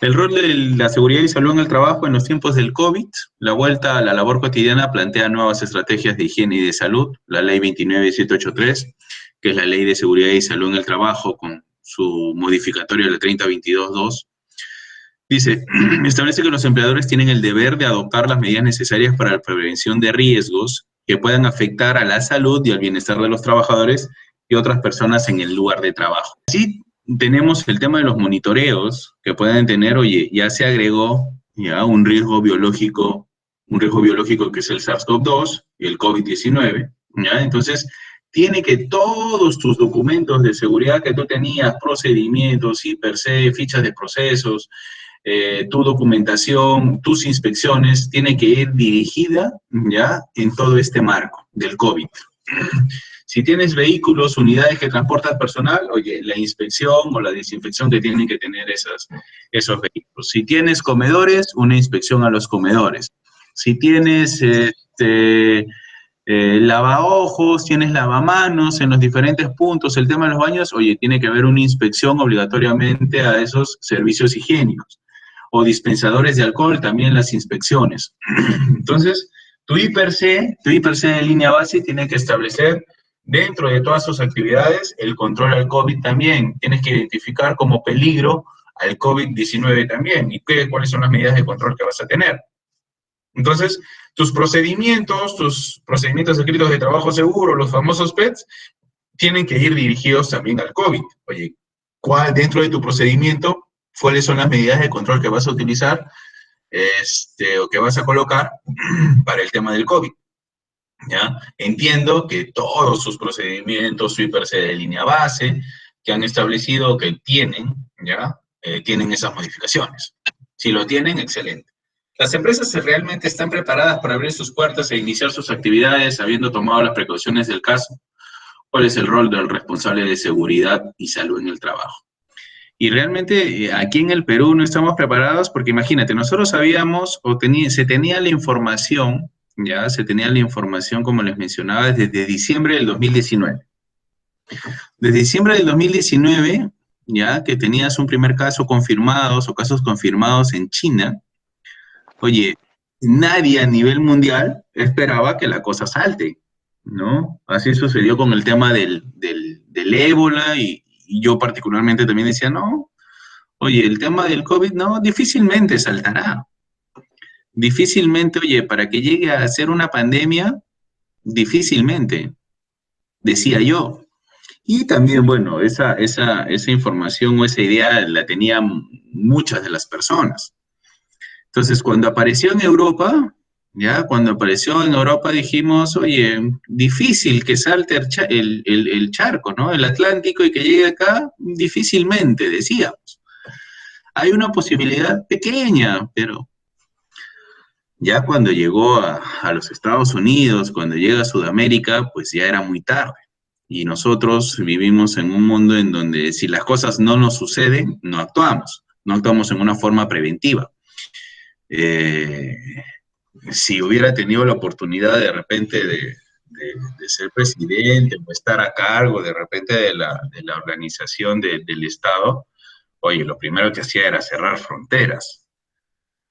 El rol de la seguridad y salud en el trabajo en los tiempos del COVID, la vuelta a la labor cotidiana plantea nuevas estrategias de higiene y de salud, la ley 29783, que es la ley de seguridad y salud en el trabajo con su modificatorio, la 30222, dice, establece que los empleadores tienen el deber de adoptar las medidas necesarias para la prevención de riesgos que puedan afectar a la salud y al bienestar de los trabajadores y otras personas en el lugar de trabajo. Así tenemos el tema de los monitoreos que pueden tener, oye, ya se agregó ya un riesgo biológico que es el SARS-CoV-2 y el COVID-19, ¿ya? Entonces, tiene que todos tus documentos de seguridad que tú tenías, procedimientos, per se, fichas de procesos, tu documentación, tus inspecciones, tiene que ir dirigida, ¿ya?, en todo este marco del COVID. Si tienes vehículos, unidades que transportan personal, oye, la inspección o la desinfección que tienen que tener esos vehículos. Si tienes comedores, una inspección a los comedores. Si tienes lavaojos, tienes lavamanos en los diferentes puntos, el tema de los baños, oye, tiene que haber una inspección obligatoriamente a esos servicios higiénicos. O dispensadores de alcohol, también las inspecciones. Entonces, tu IPRC de línea base tiene que establecer dentro de todas sus actividades el control al COVID también. Tienes que identificar como peligro al COVID-19 también y cuáles son las medidas de control que vas a tener. Entonces, tus procedimientos escritos de trabajo seguro, los famosos PETs, tienen que ir dirigidos también al COVID. Oye, ¿cuál dentro de tu procedimiento, cuáles son las medidas de control que vas a utilizar o que vas a colocar para el tema del COVID? ¿Ya? Entiendo que todos sus procedimientos, su IPRC de línea base, que han establecido que tienen, ¿ya? Tienen esas modificaciones. Si lo tienen, excelente. Las empresas realmente están preparadas para abrir sus puertas e iniciar sus actividades habiendo tomado las precauciones del caso. ¿Cuál es el rol del responsable de seguridad y salud en el trabajo? Y realmente aquí en el Perú no estamos preparados porque imagínate, nosotros sabíamos se tenía la información, ya se tenía la información, como les mencionaba, desde diciembre del 2019. Desde diciembre del 2019, ya que tenías un primer caso confirmados o casos confirmados en China, oye, nadie a nivel mundial esperaba que la cosa salte, ¿no? Así sucedió con el tema del ébola y yo particularmente también decía, no, oye, el tema del COVID, no, difícilmente saltará. Difícilmente, oye, para que llegue a ser una pandemia, difícilmente, decía yo. Y también, bueno, esa información o esa idea la tenían muchas de las personas. Entonces, cuando apareció en Europa, dijimos, oye, difícil que salte el charco, ¿no? El Atlántico y que llegue acá, difícilmente, decíamos. Hay una posibilidad pequeña, pero ya cuando llegó a los Estados Unidos, cuando llega a Sudamérica, pues ya era muy tarde. Y nosotros vivimos en un mundo en donde si las cosas no nos suceden, no actuamos en una forma preventiva. Si hubiera tenido la oportunidad de repente de ser presidente o estar a cargo de repente de la organización del Estado, oye, lo primero que hacía era cerrar fronteras.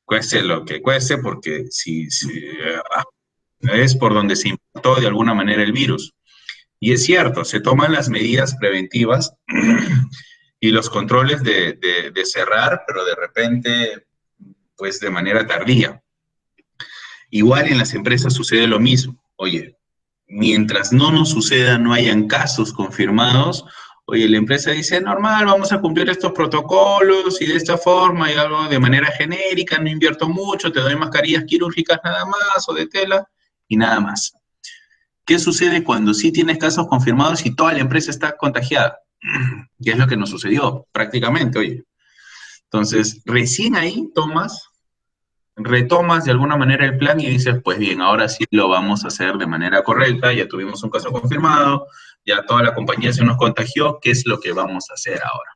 Cueste lo que cueste, porque es por donde se importó de alguna manera el virus. Y es cierto, se toman las medidas preventivas y los controles de cerrar, pero de repente, pues de manera tardía. Igual en las empresas sucede lo mismo. Oye, mientras no nos suceda, no hayan casos confirmados, oye, la empresa dice, normal, vamos a cumplir estos protocolos y de esta forma, y algo de manera genérica, no invierto mucho, te doy mascarillas quirúrgicas nada más, o de tela, y nada más. ¿Qué sucede cuando sí tienes casos confirmados y toda la empresa está contagiada? ¿Qué es lo que nos sucedió? Prácticamente, oye. Entonces, recién ahí retomas de alguna manera el plan y dices, pues bien, ahora sí lo vamos a hacer de manera correcta, ya tuvimos un caso confirmado, ya toda la compañía se nos contagió, ¿qué es lo que vamos a hacer ahora?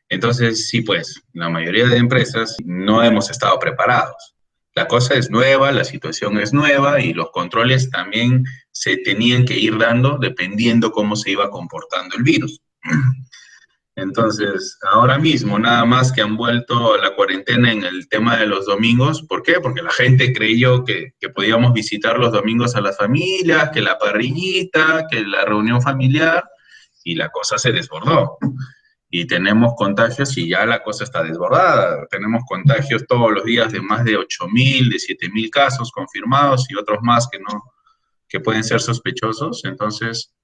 Entonces, sí, pues, la mayoría de empresas no hemos estado preparados. La cosa es nueva, la situación es nueva y los controles también se tenían que ir dando dependiendo cómo se iba comportando el virus. Entonces, ahora mismo, nada más que han vuelto a la cuarentena en el tema de los domingos. ¿Por qué? Porque la gente creyó que podíamos visitar los domingos a las familias, que la parrillita, que la reunión familiar, y la cosa se desbordó. Y tenemos contagios y ya la cosa está desbordada. Tenemos contagios todos los días de más de 8.000, de 7.000 casos confirmados y otros más que no, que pueden ser sospechosos. Entonces,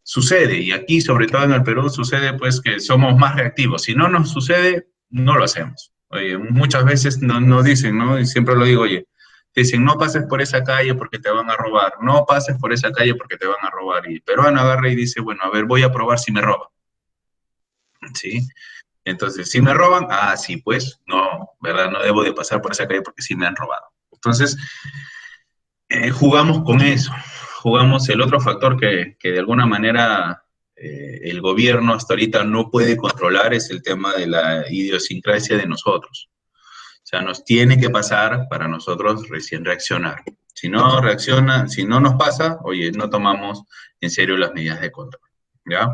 sucede, y aquí, sobre todo en el Perú, sucede pues que somos más reactivos. Si no nos sucede, no lo hacemos. Oye, muchas veces nos dicen, ¿no? Y siempre lo digo, oye, te dicen, no pases por esa calle porque te van a robar, no pases por esa calle porque te van a robar. Y el peruano agarra y dice, bueno, a ver, voy a probar si me roban, ¿sí? Entonces, si me roban, ah, sí, pues, no, ¿verdad? No debo de pasar por esa calle porque sí me han robado. Entonces, jugamos con eso, jugamos el otro factor que de alguna manera el gobierno hasta ahorita no puede controlar es el tema de la idiosincrasia de nosotros. O sea, nos tiene que pasar para nosotros recién reaccionar. Si no reacciona, si no nos pasa, oye, no tomamos en serio las medidas de control, ¿ya?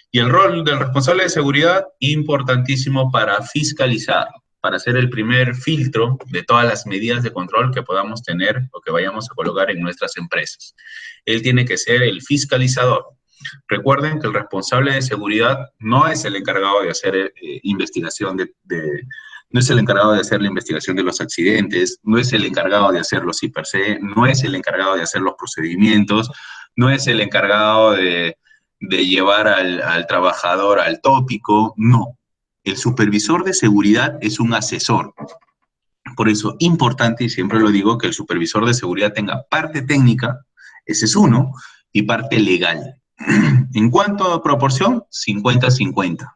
Y el rol del responsable de seguridad, importantísimo para fiscalizar, para hacer el primer filtro de todas las medidas de control que podamos tener o que vayamos a colocar en nuestras empresas. Él tiene que ser el fiscalizador. Recuerden que el responsable de seguridad no es el encargado de hacer investigación no es el encargado de hacer la investigación de los accidentes, no es el encargado de hacer los IPRC, no es el encargado de hacer los procedimientos, no es el encargado de llevar al trabajador al tópico, no. El supervisor de seguridad es un asesor. Por eso, importante, y siempre lo digo, que el supervisor de seguridad tenga parte técnica, ese es uno, y parte legal. ¿En cuánto proporción? 50-50.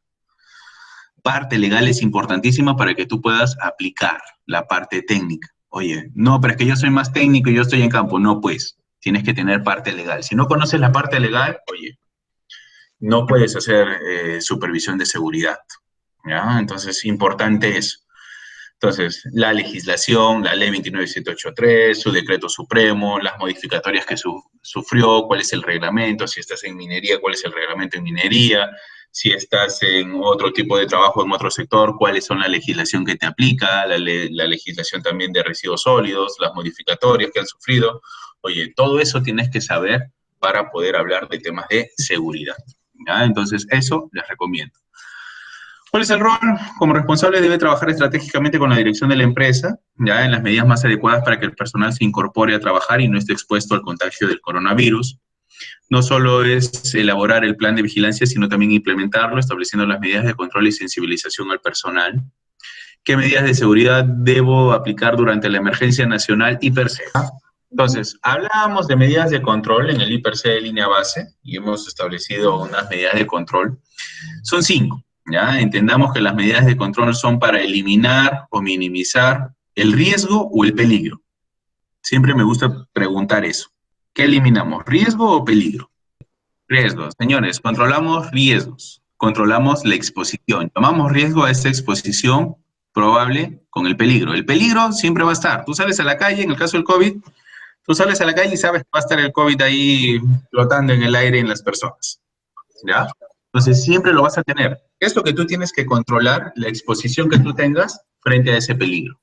Parte legal es importantísima para que tú puedas aplicar la parte técnica. Oye, no, pero es que yo soy más técnico y yo estoy en campo. No, pues, tienes que tener parte legal. Si no conoces la parte legal, oye, no puedes hacer supervisión de seguridad, ¿ya? Entonces, importante eso. Entonces, la legislación, la ley 29783, su decreto supremo, las modificatorias que sufrió, cuál es el reglamento, si estás en minería, cuál es el reglamento en minería, si estás en otro tipo de trabajo en otro sector, cuáles son la legislación que te aplica, la legislación también de residuos sólidos, las modificatorias que han sufrido. Oye, todo eso tienes que saber para poder hablar de temas de seguridad, ¿ya? Entonces, eso les recomiendo. ¿Cuál es el rol? Como responsable debe trabajar estratégicamente con la dirección de la empresa, ya en las medidas más adecuadas para que el personal se incorpore a trabajar y no esté expuesto al contagio del coronavirus. No solo es elaborar el plan de vigilancia, sino también implementarlo, estableciendo las medidas de control y sensibilización al personal. ¿Qué medidas de seguridad debo aplicar durante la emergencia nacional IPRC? Entonces, hablábamos de medidas de control en el IPRC de línea base y hemos establecido unas medidas de control. Son 5. ¿Ya? Entendamos que las medidas de control son para eliminar o minimizar el riesgo o el peligro. Siempre me gusta preguntar eso. ¿Qué eliminamos? ¿Riesgo o peligro? Riesgos. Señores, controlamos riesgos. Controlamos la exposición. Tomamos riesgo a esa exposición probable con el peligro. El peligro siempre va a estar. Tú sales a la calle, en el caso del COVID, tú sales a la calle y sabes que va a estar el COVID ahí flotando en el aire en las personas. ¿Ya? Entonces, siempre lo vas a tener. Es lo que tú tienes que controlar, la exposición que tú tengas frente a ese peligro.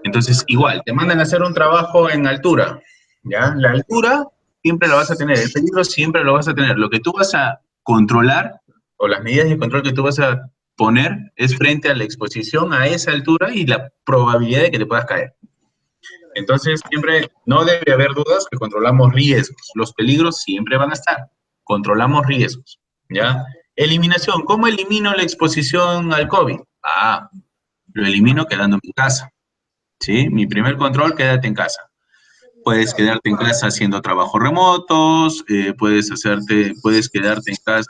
Entonces, igual, te mandan a hacer un trabajo en altura, ¿ya? La altura siempre la vas a tener, el peligro siempre lo vas a tener. Lo que tú vas a controlar, o las medidas de control que tú vas a poner, es frente a la exposición a esa altura y la probabilidad de que te puedas caer. Entonces, siempre no debe haber dudas que controlamos riesgos. Los peligros siempre van a estar. Controlamos riesgos, ¿ya? Eliminación. ¿Cómo elimino la exposición al COVID? Ah, lo elimino quedándome en casa, ¿sí? Mi primer control, quédate en casa. Puedes quedarte en casa haciendo trabajos remotos, puedes quedarte en casa.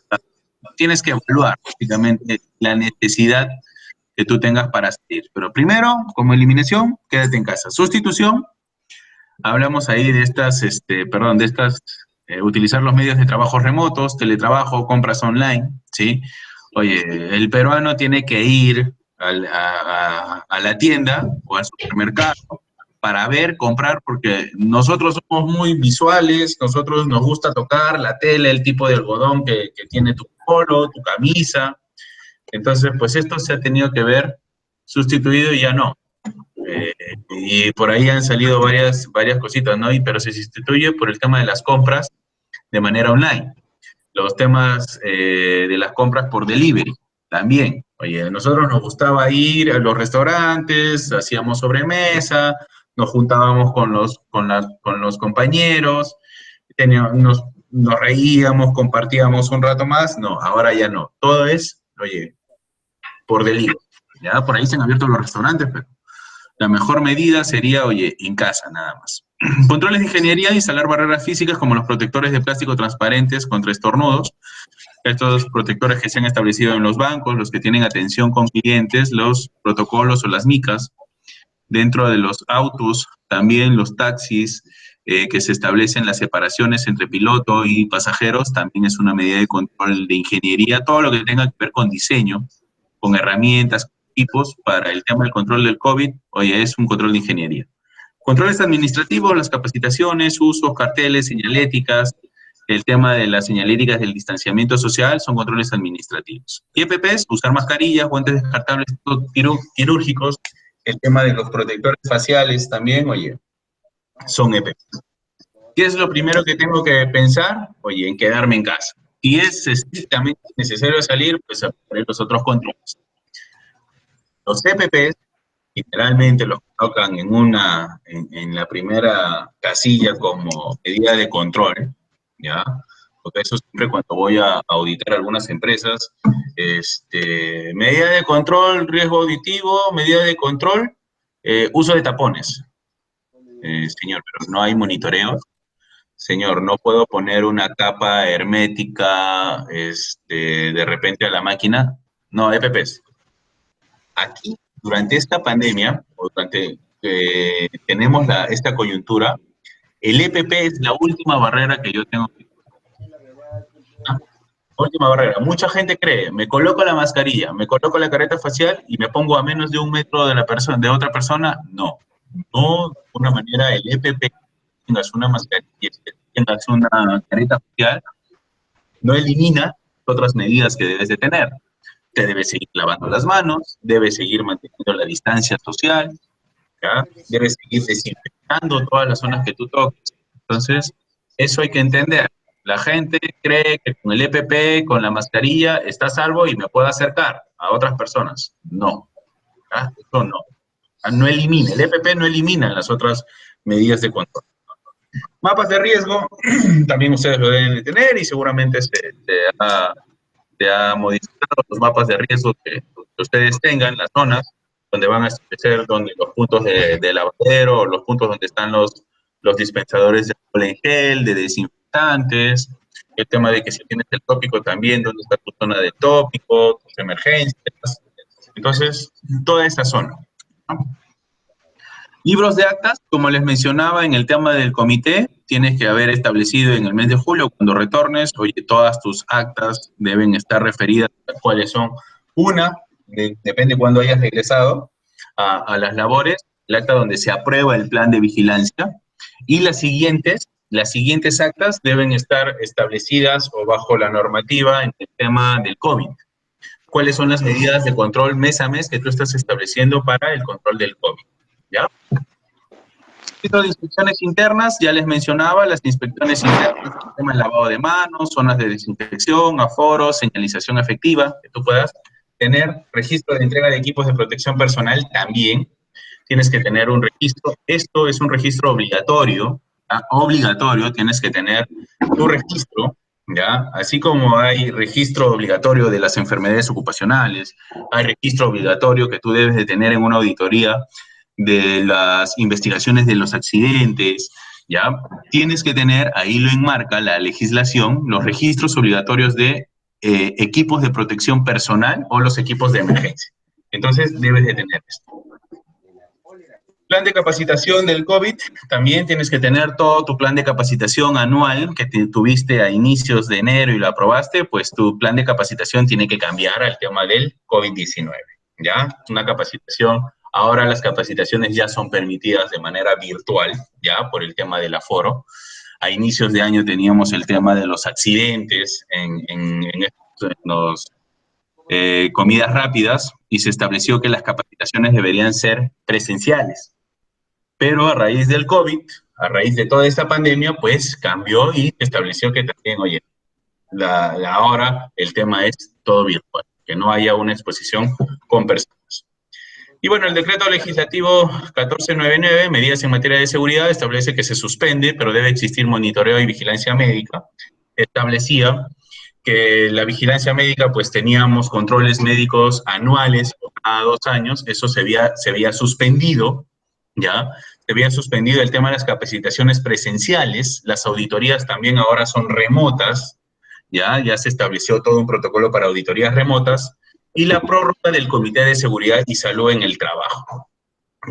Tienes que evaluar, básicamente, la necesidad que tú tengas para salir. Pero primero, como eliminación, quédate en casa. Sustitución, hablamos ahí de utilizar los medios de trabajo remotos, teletrabajo, compras online, ¿sí? Oye, el peruano tiene que ir a la tienda o al supermercado para ver, comprar, porque nosotros somos muy visuales, nosotros nos gusta tocar la tela, el tipo de algodón que tiene tu polo, tu camisa. Entonces, pues esto se ha tenido que ver sustituido y ya no. Eh, y por ahí han salido varias cositas, ¿no? Pero se sustituye por el tema de las compras de manera online. Los temas de las compras por delivery también. Oye, a nosotros nos gustaba ir a los restaurantes, hacíamos sobremesa, nos juntábamos con los compañeros, nos reíamos, compartíamos un rato más. No, ahora ya no. Todo es, oye, por delivery. Ya por ahí se han abierto los restaurantes, pero la mejor medida sería, oye, en casa nada más. Controles de ingeniería, instalar barreras físicas como los protectores de plástico transparentes contra estornudos. Estos protectores que se han establecido en los bancos, los que tienen atención con clientes, los protocolos o las micas. Dentro de los autos, también los taxis, que se establecen las separaciones entre piloto y pasajeros, también es una medida de control de ingeniería. Todo lo que tenga que ver con diseño, con herramientas, equipos para el tema del control del COVID, oye, es un control de ingeniería. Controles administrativos, las capacitaciones, usos, carteles, señaléticas, el tema de las señaléticas del distanciamiento social son controles administrativos. Y EPPs, usar mascarillas, guantes descartables quirúrgicos, el tema de los protectores faciales también, oye, son EPPs. ¿Qué es lo primero que tengo que pensar? Oye, en quedarme en casa. Si es estrictamente necesario salir, pues a poner los otros controles. Los EPPs generalmente los colocan en la primera casilla como medida de control, ¿ya? Porque eso siempre cuando voy a auditar algunas empresas, medida de control, riesgo auditivo, medida de control, uso de tapones. Señor, pero no hay monitoreo. Señor, no puedo poner una capa hermética, de repente a la máquina. No, EPPs. Aquí, durante esta pandemia, o durante tenemos esta coyuntura, el EPP es la última barrera que yo tengo que... Última barrera. Mucha gente cree, me coloco la mascarilla, me coloco la careta facial y me pongo a menos de 1 metro de la persona, de otra persona. No. No, de alguna manera el EPP, tengas una mascarilla, tengas una careta facial, no elimina otras medidas que debes de tener. Te debes seguir lavando las manos, debes seguir manteniendo la distancia social, ¿ya? Debes seguir desinfectando todas las zonas que tú toques. Entonces, eso hay que entender. La gente cree que con el EPP, con la mascarilla, está a salvo y me puedo acercar a otras personas. No, ¿ya? Eso no. No elimina, el EPP no elimina las otras medidas de control. Mapas de riesgo, también ustedes lo deben de tener y seguramente se ha modificado los mapas de riesgo que ustedes tengan, las zonas donde van a establecer donde los puntos de lavadero, los puntos donde están los dispensadores de alcohol en gel, de desinfectantes, el tema de que si tienes el tópico también, dónde está tu zona de tópico, tus emergencias. Entonces, toda esa zona, ¿no? Libros de actas, como les mencionaba en el tema del comité, tienes que haber establecido en el mes de julio, cuando retornes, oye, todas tus actas deben estar referidas a cuáles son. Una, depende de cuándo hayas regresado a las labores, el acta donde se aprueba el plan de vigilancia, y las siguientes actas deben estar establecidas o bajo la normativa en el tema del COVID. ¿Cuáles son las medidas de control mes a mes que tú estás estableciendo para el control del COVID? ¿Ya? De inspecciones internas, ya les mencionaba, las inspecciones internas, el tema del lavado de manos, zonas de desinfección, aforos, señalización efectiva, que tú puedas tener registro de entrega de equipos de protección personal también, tienes que tener un registro, esto es un registro obligatorio, ¿ya? Obligatorio, tienes que tener tu registro, ¿ya? Así como hay registro obligatorio de las enfermedades ocupacionales, hay registro obligatorio que tú debes de tener en una auditoría de las investigaciones de los accidentes, ¿ya? Tienes que tener, ahí lo enmarca la legislación, los registros obligatorios de equipos de protección personal o los equipos de emergencia. Entonces, debes de tener esto. Plan de capacitación del COVID, también tienes que tener todo tu plan de capacitación anual que tuviste a inicios de enero y lo aprobaste, pues tu plan de capacitación tiene que cambiar al tema del COVID-19, ¿ya? Una capacitación, ahora las capacitaciones ya son permitidas de manera virtual, ¿ya? Por el tema del aforo. A inicios de año teníamos el tema de los accidentes en los comidas rápidas y se estableció que las capacitaciones deberían ser presenciales. Pero a raíz del COVID, a raíz de toda esta pandemia, pues cambió y estableció que también, oye, ahora el tema es todo virtual, que no haya una exposición con personas. Y bueno, el decreto legislativo 1499, medidas en materia de seguridad, establece que se suspende, pero debe existir monitoreo y vigilancia médica. Establecía que la vigilancia médica, pues teníamos controles médicos anuales cada 2 años, eso se había suspendido, ¿ya? Se había suspendido el tema de las capacitaciones presenciales, las auditorías también ahora son remotas, ya se estableció todo un protocolo para auditorías remotas, y la prórroga del Comité de Seguridad y Salud en el Trabajo,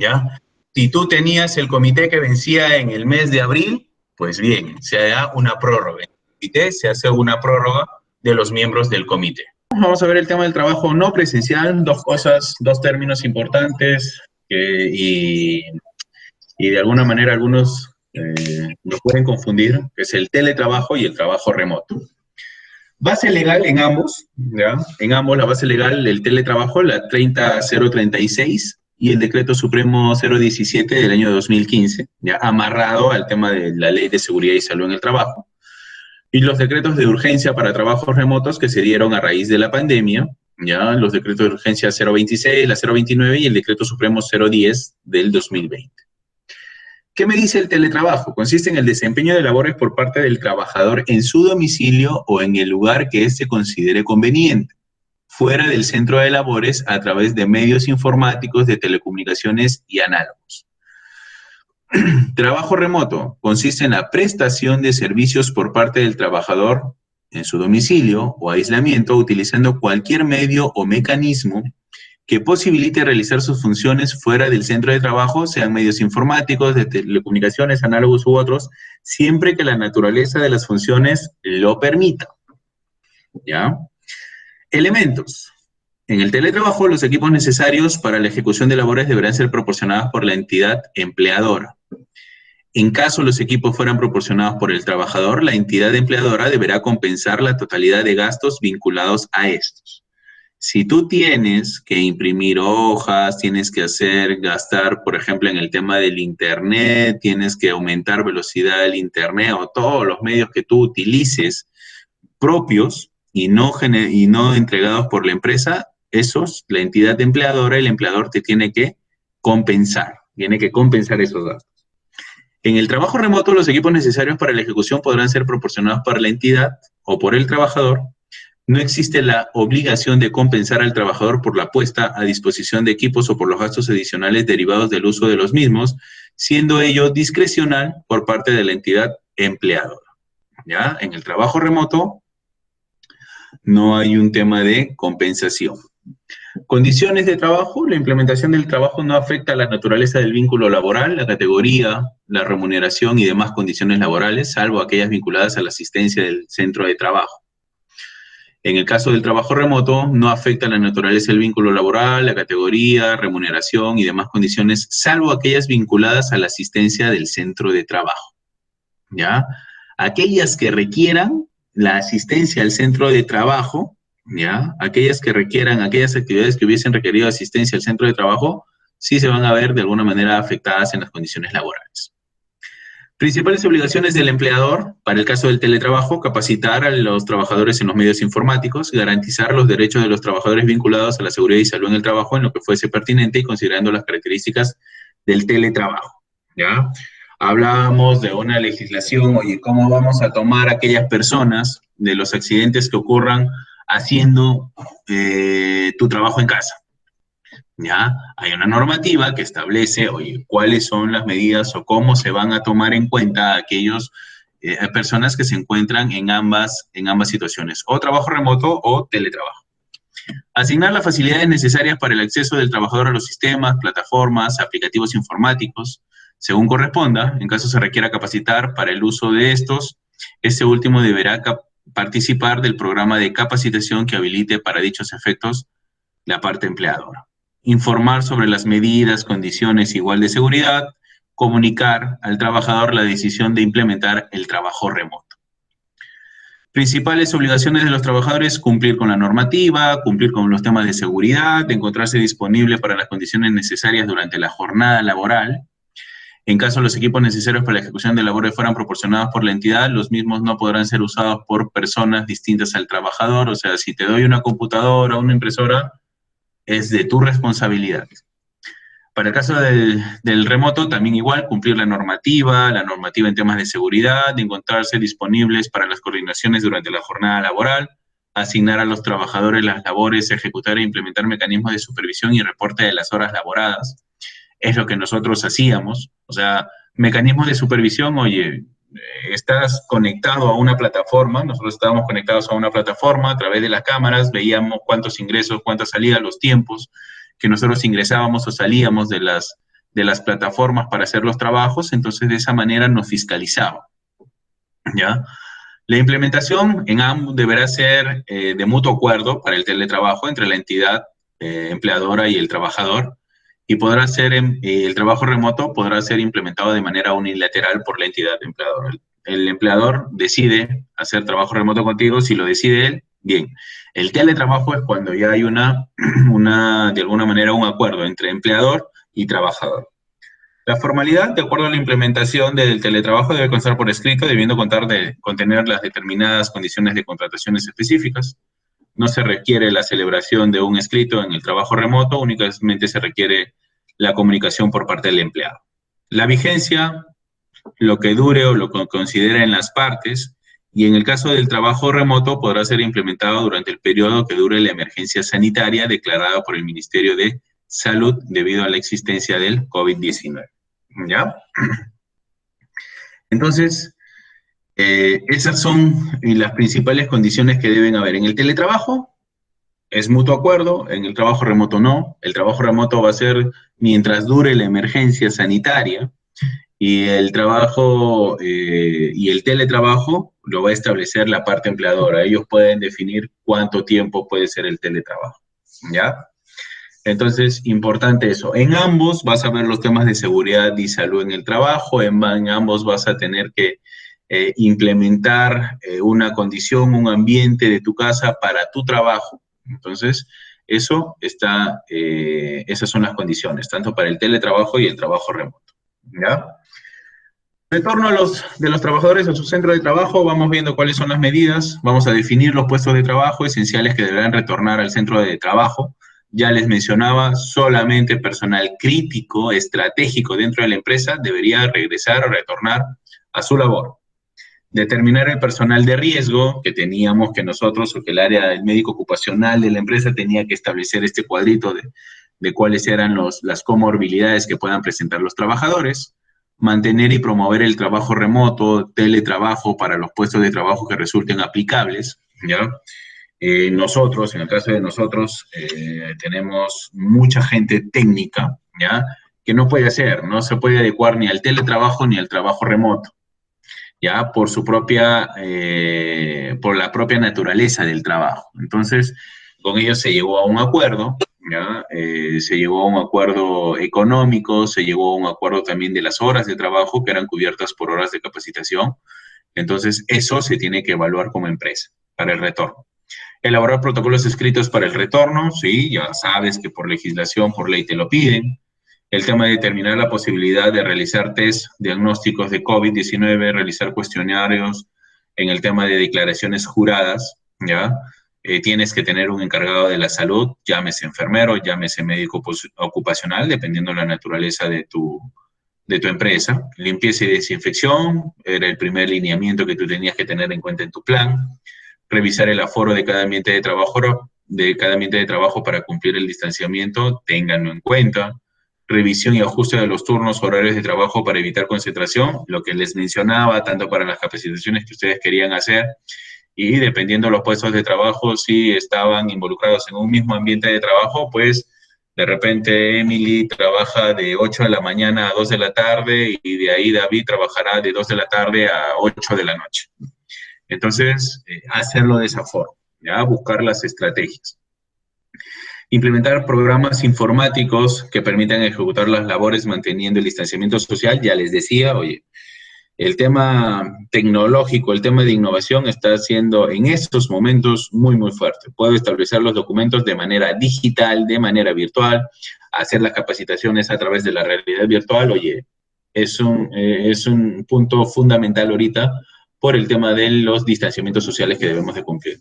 ¿ya? Si tú tenías el comité que vencía en el mes de abril, pues bien, se da una prórroga. En el comité se hace una prórroga de los miembros del comité. Vamos a ver el tema del trabajo no presencial, dos cosas, dos términos importantes y de alguna manera algunos lo pueden confundir, que es el teletrabajo y el trabajo remoto. Base legal en ambos, ¿ya? En ambos la base legal, el teletrabajo, la 30036 y el decreto supremo 017 del año 2015, ya amarrado al tema de la ley de seguridad y salud en el trabajo. Y los decretos de urgencia para trabajos remotos que se dieron a raíz de la pandemia, ya los decretos de urgencia 026, la 029 y el decreto supremo 010 del 2020. ¿Qué me dice el teletrabajo? Consiste en el desempeño de labores por parte del trabajador en su domicilio o en el lugar que éste considere conveniente, fuera del centro de labores a través de medios informáticos, de telecomunicaciones y análogos. Trabajo remoto consiste en la prestación de servicios por parte del trabajador en su domicilio o aislamiento utilizando cualquier medio o mecanismo que posibilite realizar sus funciones fuera del centro de trabajo, sean medios informáticos, de telecomunicaciones, análogos u otros, siempre que la naturaleza de las funciones lo permita. ¿Ya? Elementos. En el teletrabajo, los equipos necesarios para la ejecución de labores deberán ser proporcionados por la entidad empleadora. En caso los equipos fueran proporcionados por el trabajador, la entidad empleadora deberá compensar la totalidad de gastos vinculados a estos. Si tú tienes que imprimir hojas, tienes que gastar, por ejemplo, en el tema del internet, tienes que aumentar velocidad del internet o todos los medios que tú utilices propios y no entregados por la empresa, esos, la entidad empleadora, el empleador te tiene que compensar esos gastos. En el trabajo remoto, los equipos necesarios para la ejecución podrán ser proporcionados por la entidad o por el trabajador. No existe la obligación de compensar al trabajador por la puesta a disposición de equipos o por los gastos adicionales derivados del uso de los mismos, siendo ello discrecional por parte de la entidad empleadora. ¿Ya? En el trabajo remoto no hay un tema de compensación. Condiciones de trabajo. La implementación del trabajo no afecta a la naturaleza del vínculo laboral, la categoría, la remuneración y demás condiciones laborales, salvo aquellas vinculadas a la asistencia del centro de trabajo. En el caso del trabajo remoto, no afecta la naturaleza del vínculo laboral, la categoría, remuneración y demás condiciones, salvo aquellas vinculadas a la asistencia del centro de trabajo. ¿Ya? Aquellas que requieran la asistencia al centro de trabajo, ¿ya? Aquellas que requieran, aquellas actividades que hubiesen requerido asistencia al centro de trabajo, sí se van a ver de alguna manera afectadas en las condiciones laborales. Principales obligaciones del empleador, para el caso del teletrabajo, capacitar a los trabajadores en los medios informáticos, garantizar los derechos de los trabajadores vinculados a la seguridad y salud en el trabajo en lo que fuese pertinente y considerando las características del teletrabajo, ¿ya? Hablábamos de una legislación, oye, ¿cómo vamos a tomar a aquellas personas de los accidentes que ocurran haciendo tu trabajo en casa? ¿Ya? Hay una normativa que establece, oye, cuáles son las medidas o cómo se van a tomar en cuenta aquellas personas que se encuentran en ambas situaciones, o trabajo remoto o teletrabajo. Asignar las facilidades necesarias para el acceso del trabajador a los sistemas, plataformas, aplicativos informáticos, según corresponda. En caso se requiera capacitar para el uso de estos, este último deberá participar del programa de capacitación que habilite para dichos efectos la parte empleadora. informar sobre las medidas, condiciones igual de seguridad, comunicar al trabajador la decisión de implementar el trabajo remoto. Principales obligaciones de los trabajadores: cumplir con la normativa, cumplir con los temas de seguridad, encontrarse disponible para las condiciones necesarias durante la jornada laboral. En caso los equipos necesarios para la ejecución de labores fueran proporcionados por la entidad, los mismos no podrán ser usados por personas distintas al trabajador. O sea, si te doy una computadora o una impresora, es de tu responsabilidad. Para el caso del remoto, también igual, cumplir la normativa en temas de seguridad, de encontrarse disponibles para las coordinaciones durante la jornada laboral, asignar a los trabajadores las labores, ejecutar e implementar mecanismos de supervisión y reporte de las horas laboradas. Es lo que nosotros hacíamos. O sea, mecanismos de supervisión, oye, estás conectado a una plataforma, nosotros estábamos conectados a una plataforma, a través de las cámaras veíamos cuántos ingresos, cuántas salidas, los tiempos que nosotros ingresábamos o salíamos de las plataformas para hacer los trabajos. Entonces de esa manera nos fiscalizaba, ¿ya? La implementación en ambos deberá ser de mutuo acuerdo para el teletrabajo entre la entidad empleadora y el trabajador, y podrá ser, el trabajo remoto podrá ser implementado de manera unilateral por la entidad empleadora. El empleador decide hacer trabajo remoto contigo. Si lo decide él, bien. El teletrabajo es cuando ya hay de alguna manera, un acuerdo entre empleador y trabajador. La formalidad, de acuerdo a la implementación del teletrabajo, debe constar por escrito, debiendo contener las determinadas condiciones de contrataciones específicas. No se requiere la celebración de un escrito en el trabajo remoto, únicamente se requiere la comunicación por parte del empleado. La vigencia, lo que dure o lo que consideren las partes, y en el caso del trabajo remoto podrá ser implementado durante el periodo que dure la emergencia sanitaria declarada por el Ministerio de Salud debido a la existencia del COVID-19. ¿Ya? Entonces, esas son las principales condiciones que deben haber. En el teletrabajo es mutuo acuerdo, en el trabajo remoto no. El trabajo remoto va a ser mientras dure la emergencia sanitaria, y el trabajo y el teletrabajo lo va a establecer la parte empleadora. Ellos pueden definir cuánto tiempo puede ser el teletrabajo, ¿ya? Entonces, importante eso. En ambos vas a ver los temas de seguridad y salud en el trabajo. En ambos vas a tener que implementar una condición, un ambiente de tu casa para tu trabajo. Entonces, esas son las condiciones, tanto para el teletrabajo y el trabajo remoto, ¿ya? Retorno de los trabajadores a su centro de trabajo. Vamos viendo cuáles son las medidas. Vamos a definir los puestos de trabajo esenciales que deberán retornar al centro de trabajo. Ya les mencionaba, solamente personal crítico, estratégico dentro de la empresa debería regresar o retornar a su labor. Determinar el personal de riesgo que teníamos que nosotros, o que el área del médico ocupacional de la empresa tenía que establecer este cuadrito de cuáles eran las comorbilidades que puedan presentar los trabajadores. Mantener y promover el trabajo remoto, teletrabajo para los puestos de trabajo que resulten aplicables, ¿ya? Nosotros, en el caso de nosotros, tenemos mucha gente técnica, ¿ya? Que no puede hacer, no se puede adecuar ni al teletrabajo ni al trabajo remoto, ¿ya? Por la propia naturaleza del trabajo. Entonces, con ellos se llegó a un acuerdo, ¿ya? Se llegó a un acuerdo económico, se llegó a un acuerdo también de las horas de trabajo que eran cubiertas por horas de capacitación. Entonces, eso se tiene que evaluar como empresa para el retorno. Elaborar protocolos escritos para el retorno, sí, ya sabes que por legislación, por ley te lo piden. El tema de determinar la posibilidad de realizar test diagnósticos de COVID-19, realizar cuestionarios en el tema de declaraciones juradas, ¿ya? Tienes que tener un encargado de la salud, llámese enfermero, llámese médico ocupacional, dependiendo de la naturaleza de tu empresa. Limpieza y desinfección era el primer lineamiento que tú tenías que tener en cuenta en tu plan. Revisar el aforo de cada ambiente de trabajo para cumplir el distanciamiento, ténganlo en cuenta. Revisión y ajuste de los turnos horarios de trabajo para evitar concentración, lo que les mencionaba, tanto para las capacitaciones que ustedes querían hacer, y dependiendo de los puestos de trabajo, si estaban involucrados en un mismo ambiente de trabajo, pues de repente Emily trabaja de 8 de la mañana a 2 de la tarde, y de ahí David trabajará de 2 de la tarde a 8 de la noche. Entonces, hacerlo de esa forma, ¿ya? Buscar las estrategias. Implementar programas informáticos que permitan ejecutar las labores manteniendo el distanciamiento social. Ya les decía, oye, el tema tecnológico, el tema de innovación está siendo en estos momentos muy, muy fuerte. Puedo establecer los documentos de manera digital, de manera virtual, hacer las capacitaciones a través de la realidad virtual. Oye, es un punto fundamental ahorita por el tema de los distanciamientos sociales que debemos de cumplir.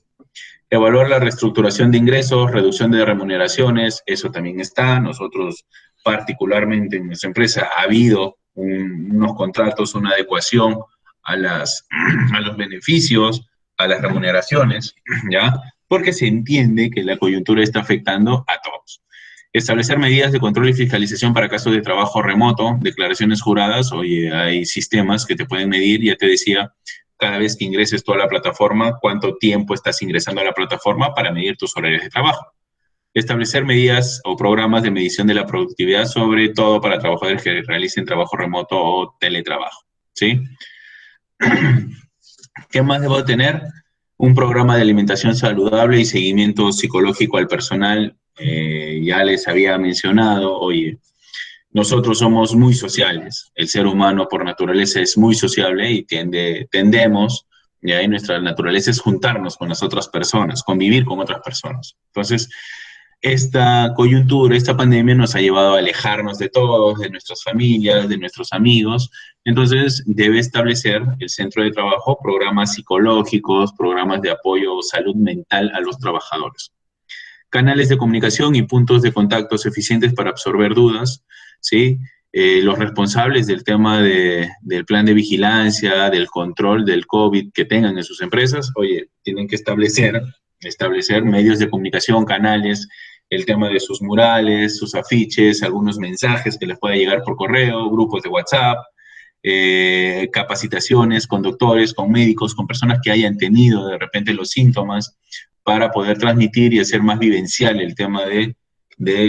Evaluar la reestructuración de ingresos, reducción de remuneraciones, eso también está. Nosotros, particularmente en nuestra empresa, ha habido unos contratos, una adecuación a los beneficios, a las remuneraciones, ¿ya? Porque se entiende que la coyuntura está afectando a todos. Establecer medidas de control y fiscalización para casos de trabajo remoto, declaraciones juradas. Oye, hay sistemas que te pueden medir, ya te decía, cada vez que ingreses tú a la plataforma, cuánto tiempo estás ingresando a la plataforma para medir tus horarios de trabajo. Establecer medidas o programas de medición de la productividad, sobre todo para trabajadores que realicen trabajo remoto o teletrabajo, ¿sí? ¿Qué más debo tener? Un programa de alimentación saludable y seguimiento psicológico al personal. Ya les había mencionado, oye, nosotros somos muy sociales. El ser humano por naturaleza es muy sociable y tendemos, ya, y nuestra naturaleza es juntarnos con las otras personas, convivir con otras personas. Entonces, esta coyuntura, esta pandemia nos ha llevado a alejarnos de todos, de nuestras familias, de nuestros amigos. Entonces, debe establecer el centro de trabajo programas psicológicos, programas de apoyo salud mental a los trabajadores. Canales de comunicación y puntos de contactos eficientes para absorber dudas, ¿sí? Los responsables del tema del plan de vigilancia, del control del COVID que tengan en sus empresas, oye, tienen que establecer medios de comunicación, canales, el tema de sus murales, sus afiches, algunos mensajes que les pueda llegar por correo, grupos de WhatsApp, capacitaciones con doctores, con médicos, con personas que hayan tenido de repente los síntomas, para poder transmitir y hacer más vivencial el tema de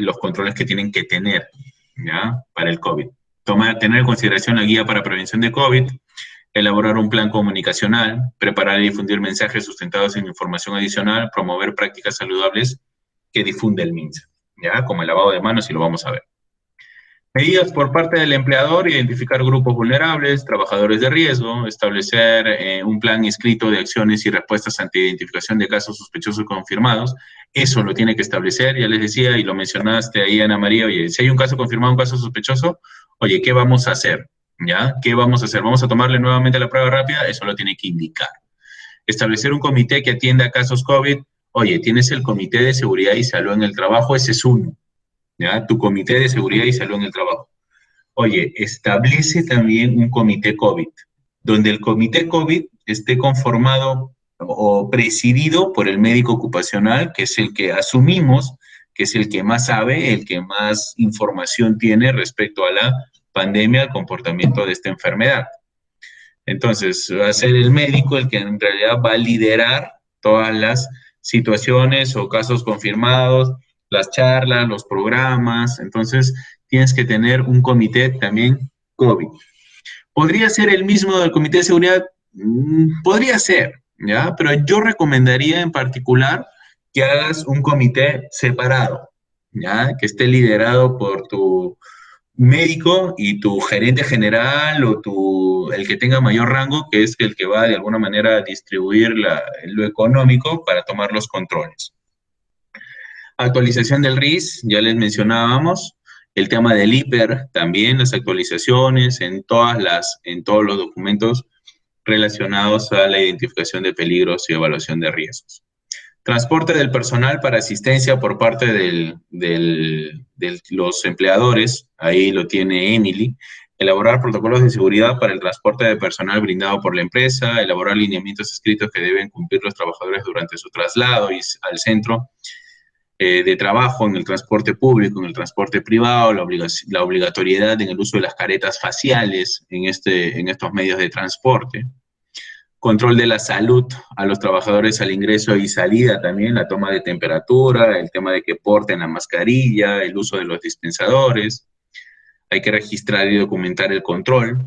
los controles que tienen que tener, ¿ya? Para el COVID. Tener en consideración la guía para prevención de COVID, elaborar un plan comunicacional, preparar y difundir mensajes sustentados en información adicional, promover prácticas saludables que difunde el MINSA, ¿ya? Como el lavado de manos, y lo vamos a ver. Medidas por parte del empleador: identificar grupos vulnerables, trabajadores de riesgo, establecer un plan escrito de acciones y respuestas ante identificación de casos sospechosos confirmados. Eso lo tiene que establecer, ya les decía, y lo mencionaste ahí, Ana María. Oye, si hay un caso confirmado, un caso sospechoso, oye, ¿qué vamos a hacer? ¿Ya? ¿Qué vamos a hacer? ¿Vamos a tomarle nuevamente la prueba rápida? Eso lo tiene que indicar. Establecer un comité que atienda casos COVID. Oye, tienes el Comité de Seguridad y Salud en el Trabajo, ese es uno, ¿ya? Tu Comité de Seguridad y Salud en el Trabajo. Oye, establece también un comité COVID, donde el comité COVID esté conformado o presidido por el médico ocupacional, que es el que asumimos, que es el que más sabe, el que más información tiene respecto a la pandemia, al comportamiento de esta enfermedad. Entonces, va a ser el médico el que en realidad va a liderar todas las situaciones o casos confirmados, las charlas, los programas. Entonces, tienes que tener un comité también COVID. ¿Podría ser el mismo del comité de seguridad? Podría ser, ¿ya? Pero yo recomendaría en particular que hagas un comité separado, ¿ya? Que esté liderado por tu médico y tu gerente general o el que tenga mayor rango, que es el que va de alguna manera a distribuir lo económico para tomar los controles. Actualización del RIS, ya les mencionábamos. El tema del IPER, también las actualizaciones en todos los documentos relacionados a la identificación de peligros y evaluación de riesgos. Transporte del personal para asistencia por parte de los empleadores, ahí lo tiene Emily. Elaborar protocolos de seguridad para el transporte de personal brindado por la empresa, elaborar lineamientos escritos que deben cumplir los trabajadores durante su traslado al centro de trabajo, en el transporte público, en el transporte privado, la obligatoriedad en el uso de las caretas faciales en estos medios de transporte. Control de la salud a los trabajadores al ingreso y salida también, la toma de temperatura, el tema de que porten la mascarilla, el uso de los dispensadores. Hay que registrar y documentar el control.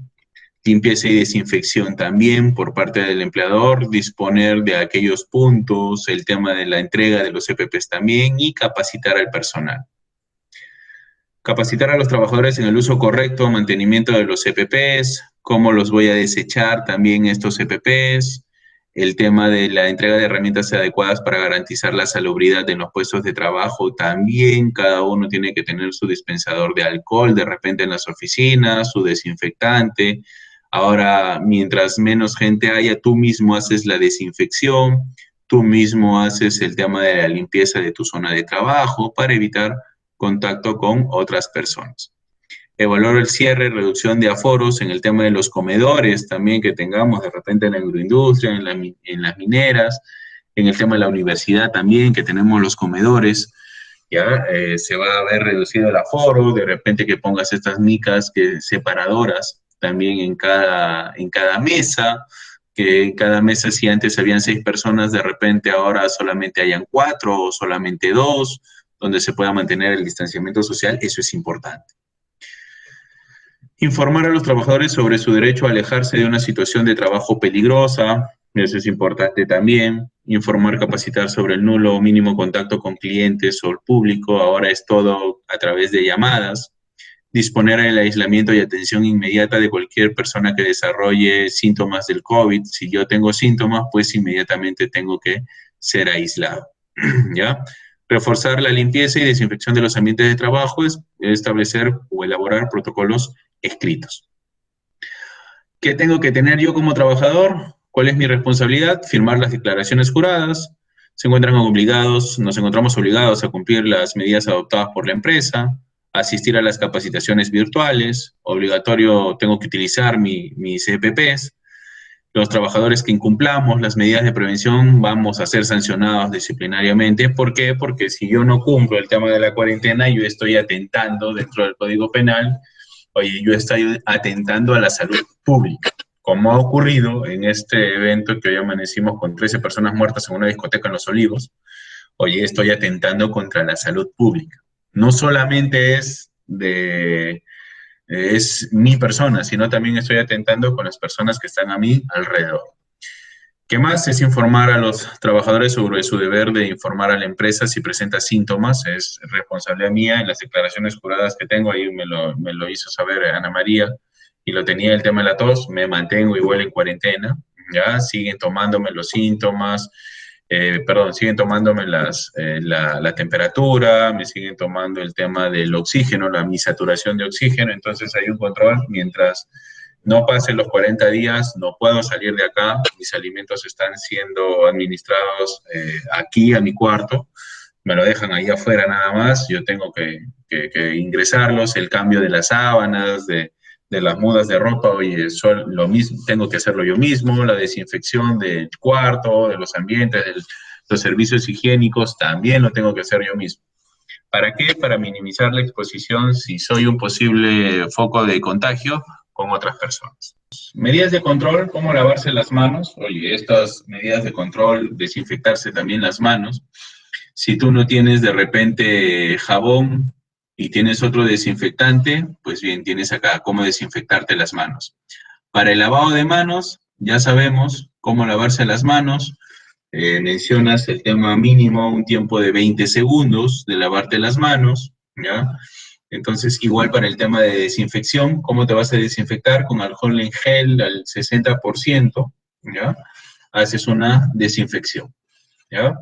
Limpieza y desinfección también por parte del empleador, disponer de aquellos puntos, el tema de la entrega de los EPPs también y capacitar al personal. Capacitar a los trabajadores en el uso correcto, mantenimiento de los EPPs, cómo los voy a desechar también estos EPPs, el tema de la entrega de herramientas adecuadas para garantizar la salubridad en los puestos de trabajo también, cada uno tiene que tener su dispensador de alcohol de repente en las oficinas, su desinfectante. Ahora, mientras menos gente haya, tú mismo haces la desinfección, tú mismo haces el tema de la limpieza de tu zona de trabajo para evitar contacto con otras personas. Evaluar el cierre, reducción de aforos en el tema de los comedores también que tengamos de repente en la agroindustria, en las mineras, en el tema de la universidad también que tenemos los comedores, ya se va a ver reducido el aforo, de repente que pongas estas micas separadoras también en cada mesa, que en cada mesa si antes habían 6 personas, de repente ahora solamente hayan 4 o solamente 2, donde se pueda mantener el distanciamiento social, eso es importante. Informar a los trabajadores sobre su derecho a alejarse de una situación de trabajo peligrosa, eso es importante también. Informar, capacitar sobre el nulo o mínimo contacto con clientes o el público, ahora es todo a través de llamadas. Disponer el aislamiento y atención inmediata de cualquier persona que desarrolle síntomas del COVID. Si yo tengo síntomas, pues inmediatamente tengo que ser aislado, ¿ya? Reforzar la limpieza y desinfección de los ambientes de trabajo es establecer o elaborar protocolos escritos. ¿Qué tengo que tener yo como trabajador? ¿Cuál es mi responsabilidad? Firmar las declaraciones juradas. Nos encontramos obligados a cumplir las medidas adoptadas por la empresa, asistir a las capacitaciones virtuales, obligatorio tengo que utilizar mis EPPs. Los trabajadores que incumplamos las medidas de prevención vamos a ser sancionados disciplinariamente. ¿Por qué? Porque si yo no cumplo el tema de la cuarentena, yo estoy atentando dentro del Código Penal, oye, yo estoy atentando a la salud pública, como ha ocurrido en este evento que hoy amanecimos con 13 personas muertas en una discoteca en Los Olivos. Oye, estoy atentando contra la salud pública. No solamente es mi persona, sino también estoy atentando con las personas que están a mí alrededor. ¿Qué más? Es informar a los trabajadores sobre su deber de informar a la empresa si presenta síntomas. Es responsabilidad mía en las declaraciones juradas que tengo, ahí me lo hizo saber Ana María, y lo tenía el tema de la tos, me mantengo igual en cuarentena, ¿ya? Siguen tomándome los síntomas, siguen tomándome la temperatura, me siguen tomando el tema del oxígeno, mi saturación de oxígeno, entonces hay un control mientras no pasen los 40 días, no puedo salir de acá, mis alimentos están siendo administrados aquí a mi cuarto, me lo dejan ahí afuera nada más, yo tengo que ingresarlos, el cambio de las sábanas, de las mudas de ropa, oye, lo mismo, tengo que hacerlo yo mismo, la desinfección del cuarto, de los ambientes, los servicios higiénicos, también lo tengo que hacer yo mismo. ¿Para qué? Para minimizar la exposición si soy un posible foco de contagio con otras personas. Medidas de control, ¿cómo lavarse las manos? Oye, estas medidas de control, desinfectarse también las manos. Si tú no tienes de repente jabón y tienes otro desinfectante, pues bien, tienes acá cómo desinfectarte las manos. Para el lavado de manos, ya sabemos cómo lavarse las manos. Mencionas el tema mínimo, un tiempo de 20 segundos de lavarte las manos, ¿ya? Entonces, igual para el tema de desinfección, ¿cómo te vas a desinfectar? Con alcohol en gel al 60%, ¿ya? Haces una desinfección, ¿ya?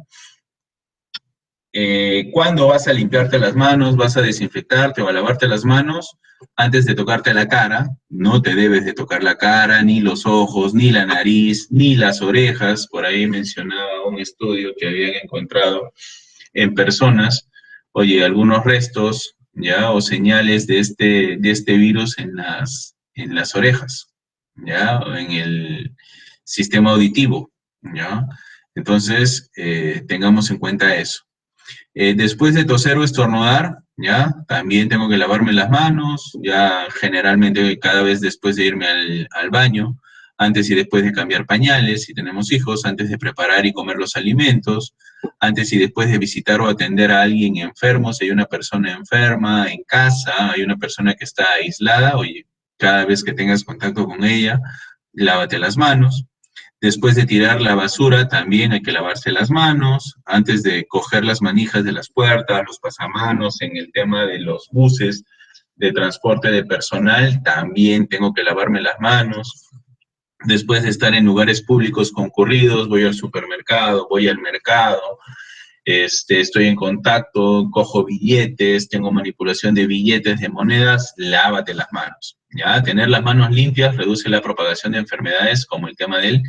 ¿Cuándo vas a limpiarte las manos? ¿Vas a desinfectarte o a lavarte las manos? Antes de tocarte la cara, no te debes de tocar la cara, ni los ojos, ni la nariz, ni las orejas. Por ahí mencionaba un estudio que habían encontrado en personas, oye, algunos restos, ya, o señales de este virus en las orejas, ya, o en el sistema auditivo, ya. Entonces, tengamos en cuenta eso. Después de toser o estornudar, ya, también tengo que lavarme las manos, ya generalmente cada vez después de irme al baño, antes y después de cambiar pañales, si tenemos hijos, antes de preparar y comer los alimentos, antes y después de visitar o atender a alguien enfermo, si hay una persona enferma en casa, hay una persona que está aislada, oye, Cada vez que tengas contacto con ella, lávate las manos. Después de tirar la basura, también hay que lavarse las manos. Antes de coger las manijas de las puertas, los pasamanos, en el tema de los buses de transporte de personal, también tengo que lavarme las manos. Después de estar en lugares públicos concurridos, voy al supermercado, voy al mercado, estoy en contacto, cojo billetes, tengo manipulación de billetes, de monedas, lávate las manos. ¿Ya? Tener las manos limpias reduce la propagación de enfermedades como el tema del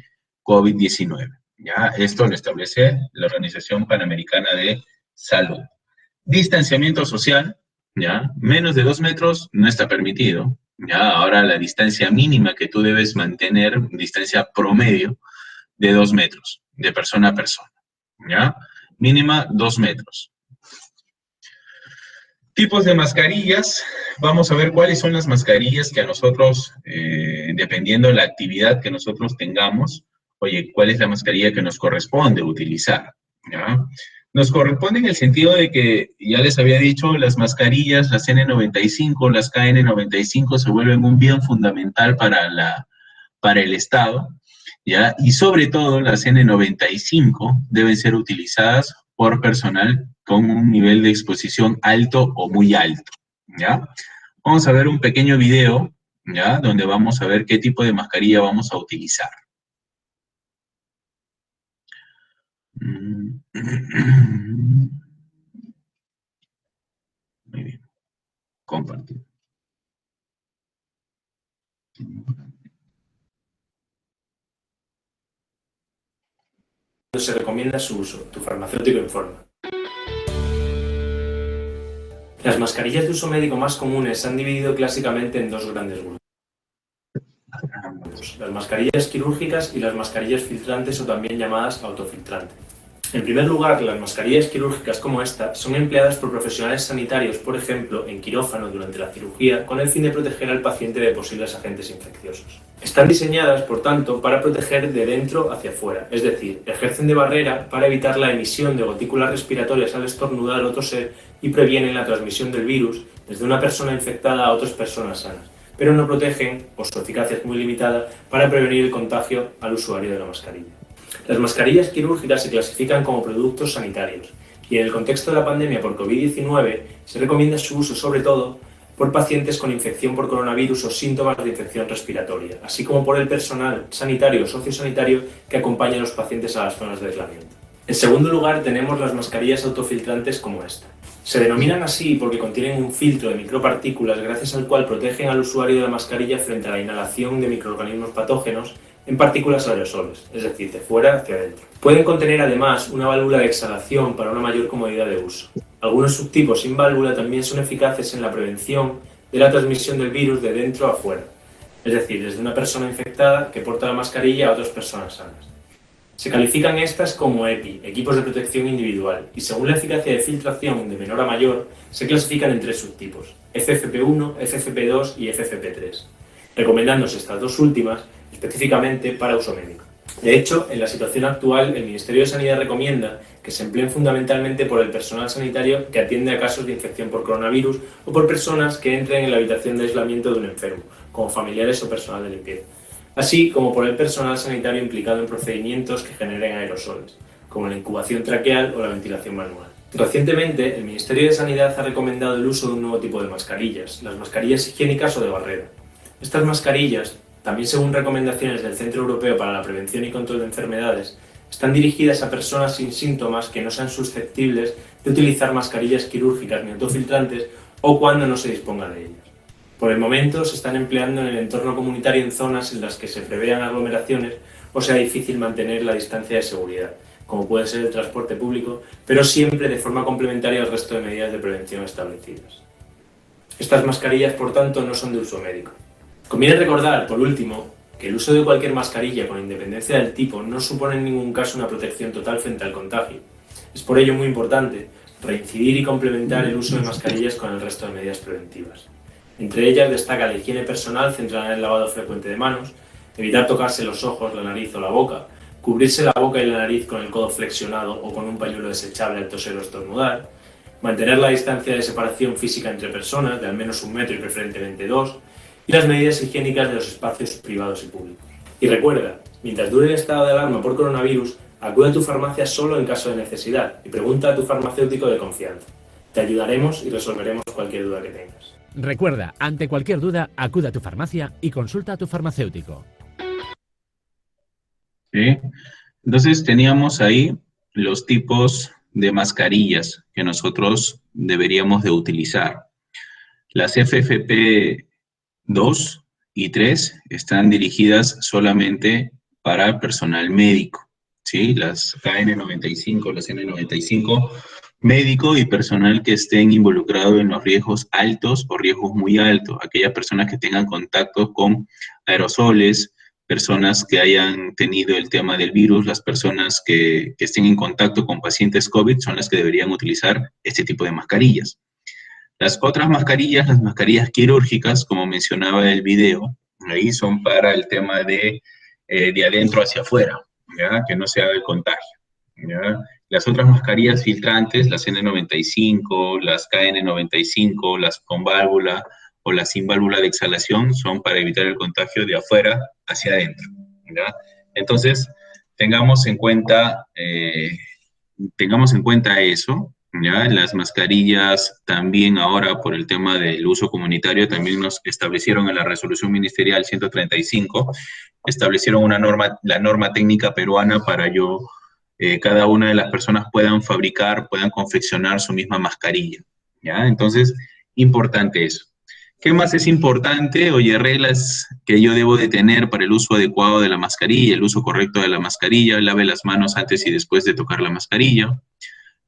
COVID-19. ¿Ya? Esto lo establece la Organización Panamericana de Salud. Distanciamiento social, ¿ya? Menos de 2 metros no está permitido. ¿Ya? Ahora la distancia mínima que tú debes mantener, distancia promedio, de 2 metros, de persona a persona. ¿Ya? Mínima 2 metros. Tipos de mascarillas. Vamos a ver cuáles son las mascarillas que a nosotros, dependiendo de la actividad que nosotros tengamos, oye, ¿cuál es la mascarilla que nos corresponde utilizar? ¿Ya? Nos corresponde en el sentido de que, ya les había dicho, las mascarillas, las N95, las KN95 se vuelven un bien fundamental para el Estado, ¿ya? Y sobre todo las N95 deben ser utilizadas por personal con un nivel de exposición alto o muy alto, ¿ya? Vamos a ver un pequeño video, ¿ya? Donde vamos a ver qué tipo de mascarilla vamos a utilizar. Muy bien. Compartir. Se recomienda su uso, tu farmacéutico informa. Las mascarillas de uso médico más comunes se han dividido clásicamente en dos grandes grupos: las mascarillas quirúrgicas y las mascarillas filtrantes, o también llamadas autofiltrantes. En primer lugar, las mascarillas quirúrgicas como esta son empleadas por profesionales sanitarios, por ejemplo, en quirófano durante la cirugía, con el fin de proteger al paciente de posibles agentes infecciosos. Están diseñadas, por tanto, para proteger de dentro hacia afuera, es decir, ejercen de barrera para evitar la emisión de gotículas respiratorias al estornudar o toser y previenen la transmisión del virus desde una persona infectada a otras personas sanas, pero no protegen, o su eficacia es muy limitada, para prevenir el contagio al usuario de la mascarilla. Las mascarillas quirúrgicas se clasifican como productos sanitarios y en el contexto de la pandemia por COVID-19 se recomienda su uso sobre todo por pacientes con infección por coronavirus o síntomas de infección respiratoria, así como por el personal sanitario o sociosanitario que acompaña a los pacientes a las zonas de aislamiento. En segundo lugar, tenemos las mascarillas autofiltrantes como esta. Se denominan así porque contienen un filtro de micropartículas gracias al cual protegen al usuario de la mascarilla frente a la inhalación de microorganismos patógenos en partículas aerosoles, es decir, de fuera hacia adentro. Pueden contener además una válvula de exhalación para una mayor comodidad de uso. Algunos subtipos sin válvula también son eficaces en la prevención de la transmisión del virus de dentro a fuera, es decir, desde una persona infectada que porta la mascarilla a otras personas sanas. Se califican estas como EPI, equipos de protección individual, y según la eficacia de filtración de menor a mayor, se clasifican en tres subtipos: FFP1, FFP2 y FFP3, recomendándose estas dos últimas específicamente para uso médico. De hecho, en la situación actual, el Ministerio de Sanidad recomienda que se empleen fundamentalmente por el personal sanitario que atiende a casos de infección por coronavirus o por personas que entren en la habitación de aislamiento de un enfermo, como familiares o personal de limpieza, así como por el personal sanitario implicado en procedimientos que generen aerosoles, como la incubación traqueal o la ventilación manual. Recientemente, el Ministerio de Sanidad ha recomendado el uso de un nuevo tipo de mascarillas, las mascarillas higiénicas o de barrera. Estas mascarillas, también según recomendaciones del Centro Europeo para la Prevención y Control de Enfermedades, están dirigidas a personas sin síntomas que no sean susceptibles de utilizar mascarillas quirúrgicas ni autofiltrantes o cuando no se disponga de ellas. Por el momento se están empleando en el entorno comunitario en zonas en las que se prevean aglomeraciones o sea difícil mantener la distancia de seguridad, como puede ser el transporte público, pero siempre de forma complementaria al resto de medidas de prevención establecidas. Estas mascarillas, por tanto, no son de uso médico. Conviene recordar, por último, que el uso de cualquier mascarilla, con independencia del tipo, no supone en ningún caso una protección total frente al contagio. Es por ello muy importante reincidir y complementar el uso de mascarillas con el resto de medidas preventivas. Entre ellas destaca la higiene personal centrada en el lavado frecuente de manos, evitar tocarse los ojos, la nariz o la boca, cubrirse la boca y la nariz con el codo flexionado o con un pañuelo desechable al toser o estornudar, mantener la distancia de separación física entre personas de al menos 1 metro y preferentemente 2, y las medidas higiénicas de los espacios privados y públicos. Y recuerda, mientras dure el estado de alarma por coronavirus, acude a tu farmacia solo en caso de necesidad y pregunta a tu farmacéutico de confianza. Te ayudaremos y resolveremos cualquier duda que tengas. Recuerda, ante cualquier duda, acude a tu farmacia y consulta a tu farmacéutico. ¿Sí? Entonces teníamos ahí los tipos de mascarillas que nosotros deberíamos de utilizar. Las FFP2 y 3 están dirigidas solamente para personal médico, ¿sí? Las KN95, las N95, médico y personal que estén involucrados en los riesgos altos o riesgos muy altos, aquellas personas que tengan contacto con aerosoles, personas que hayan tenido el tema del virus, las personas que estén en contacto con pacientes COVID son las que deberían utilizar este tipo de mascarillas. Las otras mascarillas, las mascarillas quirúrgicas, como mencionaba el video, ahí son para el tema de adentro hacia afuera, ¿ya? Que no se haga el contagio, ¿ya? Las otras mascarillas filtrantes, las N95, las KN95, las con válvula o las sin válvula de exhalación, son para evitar el contagio de afuera hacia adentro, ¿ya? Entonces, tengamos en cuenta eso, ¿ya? Las mascarillas también ahora por el tema del uso comunitario también nos establecieron en la resolución ministerial 135, establecieron una norma, la norma técnica peruana para cada una de las personas puedan fabricar, puedan confeccionar su misma mascarilla, ¿ya? Entonces, importante eso. ¿Qué más es importante? Oye, reglas que yo debo de tener para el uso adecuado de la mascarilla, el uso correcto de la mascarilla, lave las manos antes y después de tocar la mascarilla,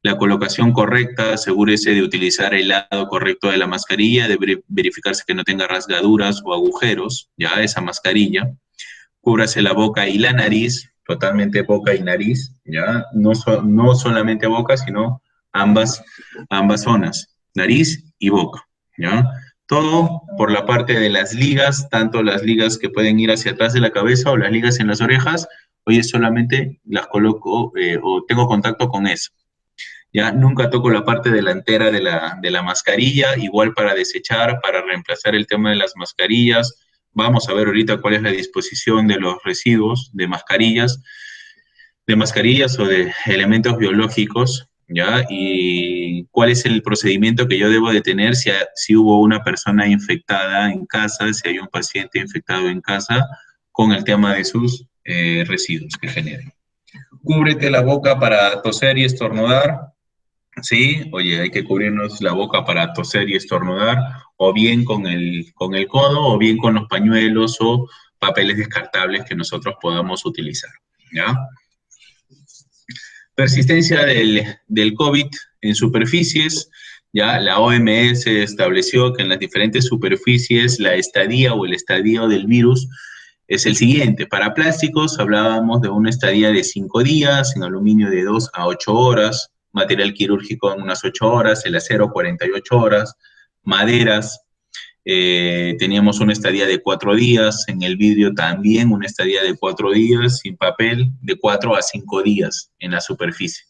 la colocación correcta, asegúrese de utilizar el lado correcto de la mascarilla, de verificarse que no tenga rasgaduras o agujeros, ya, esa mascarilla. Cúbrase la boca y la nariz, totalmente boca y nariz, ya, no solamente boca, sino ambas zonas, nariz y boca, ya. Todo por la parte de las ligas, tanto las ligas que pueden ir hacia atrás de la cabeza o las ligas en las orejas, oye, solamente las coloco o tengo contacto con eso. Ya nunca toco la parte delantera de la mascarilla, igual para desechar, para reemplazar el tema de las mascarillas. Vamos a ver ahorita cuál es la disposición de los residuos de mascarillas o de elementos biológicos, ¿ya? Y cuál es el procedimiento que yo debo de tener si hubo una persona infectada en casa, si hay un paciente infectado en casa, con el tema de sus residuos que generen. Cúbrete la boca para toser y estornudar. Sí, oye, hay que cubrirnos la boca para toser y estornudar, o bien con el codo, o bien con los pañuelos o papeles descartables que nosotros podamos utilizar, ¿ya? Persistencia del COVID en superficies, ya la OMS estableció que en las diferentes superficies la estadía o el estadio del virus es el siguiente. Para plásticos hablábamos de una estadía de 5 días, en aluminio de 2 a 8 horas, material quirúrgico en unas 8 horas, el acero 48 horas, maderas, teníamos una estadía de 4 días, en el vidrio también una estadía de 4 días, sin papel de 4 a 5 días en la superficie.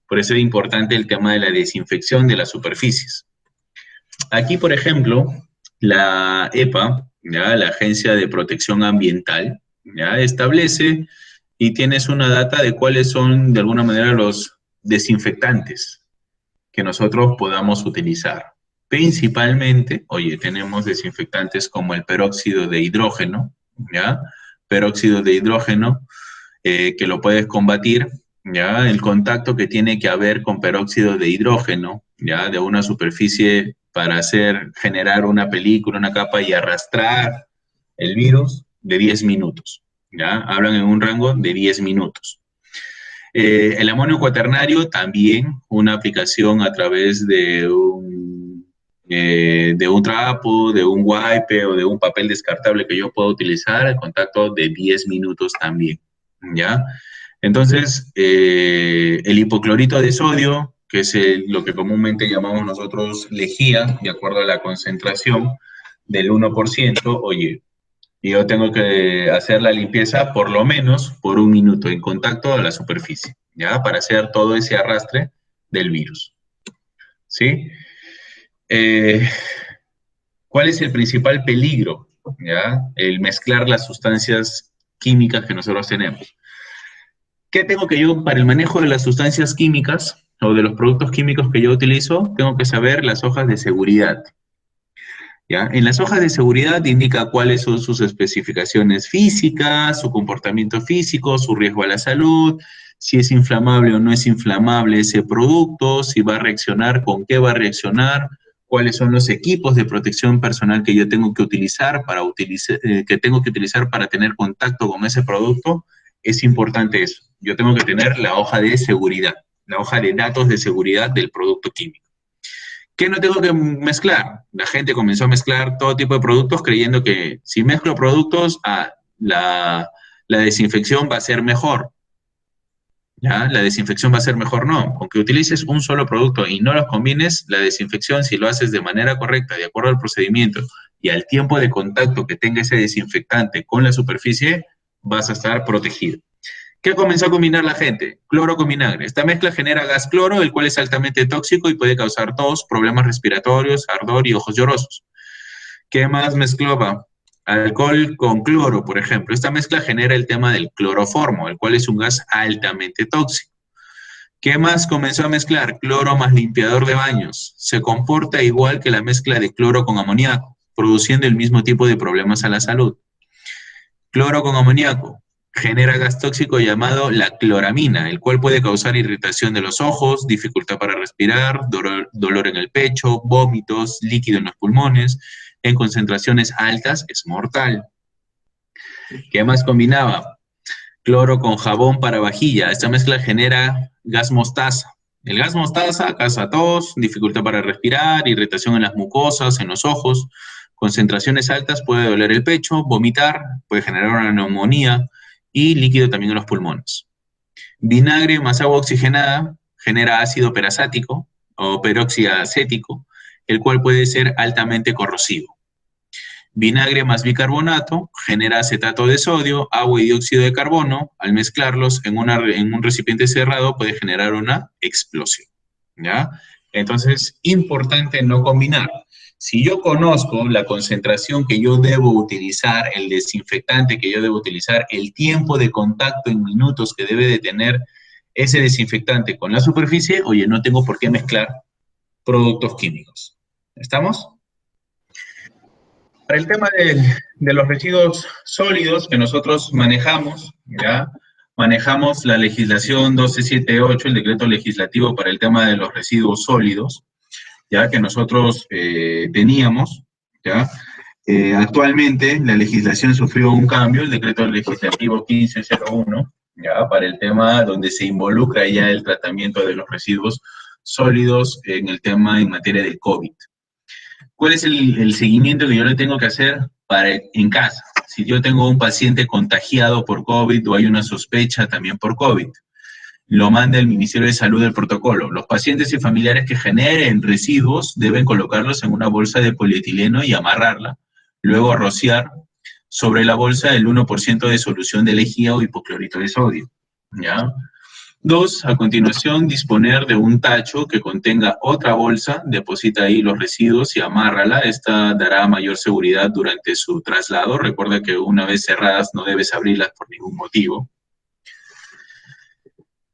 Por eso es importante el tema de la desinfección de las superficies. Aquí, por ejemplo, la EPA, ¿ya? La Agencia de Protección Ambiental, ¿ya? Establece y tienes una data de cuáles son, de alguna manera, los desinfectantes que nosotros podamos utilizar. Principalmente, oye, tenemos desinfectantes como el peróxido de hidrógeno, ¿ya? Peróxido de hidrógeno, que lo puedes combatir, ¿ya? El contacto que tiene que haber con peróxido de hidrógeno, ¿ya? De una superficie para generar una película, una capa y arrastrar el virus de 10 minutos, ¿ya? Hablan en un rango de 10 minutos. El amonio cuaternario también, una aplicación a través de un trapo, de un wipe o de un papel descartable que yo puedo utilizar, el contacto de 10 minutos también, ¿ya? Entonces, el hipoclorito de sodio, que es lo que comúnmente llamamos nosotros lejía, de acuerdo a la concentración del 1%, oye, y yo tengo que hacer la limpieza por lo menos por 1 minuto en contacto a la superficie, ¿ya? Para hacer todo ese arrastre del virus, ¿sí? ¿Cuál es el principal peligro ¿ya? El mezclar las sustancias químicas que nosotros tenemos. ¿Qué tengo que yo, para el manejo de las sustancias químicas o de los productos químicos que yo utilizo, tengo que saber las hojas de seguridad? ¿Ya? En las hojas de seguridad indica cuáles son sus especificaciones físicas, su comportamiento físico, su riesgo a la salud, si es inflamable o no es inflamable ese producto, si va a reaccionar, con qué va a reaccionar, cuáles son los equipos de protección personal que yo tengo que utilizar para tener contacto con ese producto. Es importante eso. Yo tengo que tener la hoja de seguridad, la hoja de datos de seguridad del producto químico. ¿Qué no tengo que mezclar? La gente comenzó a mezclar todo tipo de productos creyendo que si mezclo productos, la desinfección va a ser mejor. ¿Ya? La desinfección va a ser mejor, no. Aunque utilices un solo producto y no los combines, la desinfección, si lo haces de manera correcta, de acuerdo al procedimiento y al tiempo de contacto que tenga ese desinfectante con la superficie, vas a estar protegido. ¿Qué comenzó a combinar la gente? Cloro con vinagre. Esta mezcla genera gas cloro, el cual es altamente tóxico y puede causar tos, problemas respiratorios, ardor y ojos llorosos. ¿Qué más mezclaba? Alcohol con cloro, por ejemplo. Esta mezcla genera el tema del cloroformo, el cual es un gas altamente tóxico. ¿Qué más comenzó a mezclar? Cloro más limpiador de baños. Se comporta igual que la mezcla de cloro con amoníaco, produciendo el mismo tipo de problemas a la salud. Cloro con amoníaco genera gas tóxico llamado la cloramina, el cual puede causar irritación de los ojos, dificultad para respirar, dolor en el pecho, vómitos, líquido en los pulmones. En concentraciones altas es mortal. ¿Qué más combinaba? Cloro con jabón para vajilla. Esta mezcla genera gas mostaza. El gas mostaza causa tos, dificultad para respirar, irritación en las mucosas, en los ojos. Concentraciones altas puede doler el pecho, vomitar, puede generar una neumonía y líquido también en los pulmones. Vinagre más agua oxigenada genera ácido perazático o peróxido acético, el cual puede ser altamente corrosivo. Vinagre más bicarbonato genera acetato de sodio, agua y dióxido de carbono. Al mezclarlos en un recipiente cerrado puede generar una explosión, ¿ya? Entonces, importante no combinar. Si yo conozco la concentración que yo debo utilizar, el desinfectante que yo debo utilizar, el tiempo de contacto en minutos que debe de tener ese desinfectante con la superficie, oye, no tengo por qué mezclar productos químicos. ¿Estamos? Para el tema de los residuos sólidos que nosotros manejamos, ¿ya? Manejamos la legislación 1278, el decreto legislativo para el tema de los residuos sólidos, ya que nosotros teníamos, ¿ya? Actualmente la legislación sufrió un cambio, el decreto legislativo 1501, ¿ya? Para el tema donde se involucra ya el tratamiento de los residuos sólidos en el tema en materia del COVID. ¿Cuál es el seguimiento que yo le tengo que hacer en casa? Si yo tengo un paciente contagiado por COVID o hay una sospecha también por COVID, lo manda el Ministerio de Salud del protocolo. Los pacientes y familiares que generen residuos deben colocarlos en una bolsa de polietileno y amarrarla. Luego rociar sobre la bolsa el 1% de solución de lejía o hipoclorito de sodio, ¿ya? 2, a continuación, disponer de un tacho que contenga otra bolsa, deposita ahí los residuos y amárrala. Esta dará mayor seguridad durante su traslado. Recuerda que una vez cerradas no debes abrirlas por ningún motivo.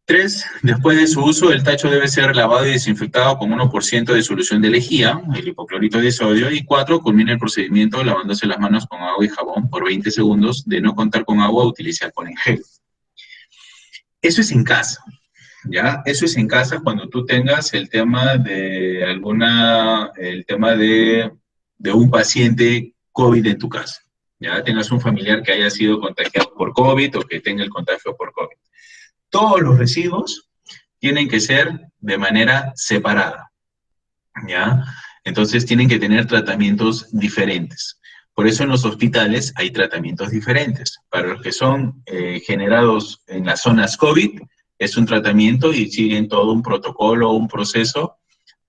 3, después de su uso, el tacho debe ser lavado y desinfectado con 1% de solución de lejía, el hipoclorito de sodio. Y 4, culmina el procedimiento lavándose las manos con agua y jabón por 20 segundos. De no contar con agua, utilice alcohol en gel. Eso es en casa, ¿ya? Eso es en casa cuando tú tengas el tema de un paciente COVID en tu casa, ¿ya? Tengas un familiar que haya sido contagiado por COVID o que tenga el contagio por COVID. Todos los residuos tienen que ser de manera separada, ¿ya? Entonces tienen que tener tratamientos diferentes. Por eso en los hospitales hay tratamientos diferentes. Para los que son generados en las zonas COVID, es un tratamiento y siguen todo un protocolo, un proceso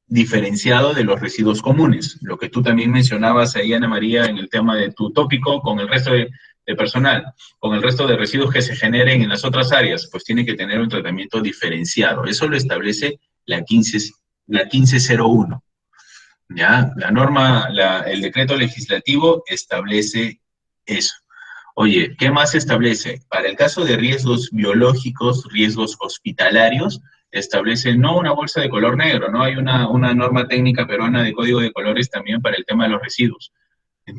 diferenciado de los residuos comunes. Lo que tú también mencionabas ahí, Ana María, en el tema de tu tópico con el resto de personal, con el resto de residuos que se generen en las otras áreas, pues tiene que tener un tratamiento diferenciado. Eso lo establece la 1501. ¿ya? La norma, el decreto legislativo establece eso. Oye, ¿qué más establece? Para el caso de riesgos biológicos, riesgos hospitalarios, establece no una bolsa de color negro, ¿no? Hay una norma técnica peruana de código de colores también para el tema de los residuos.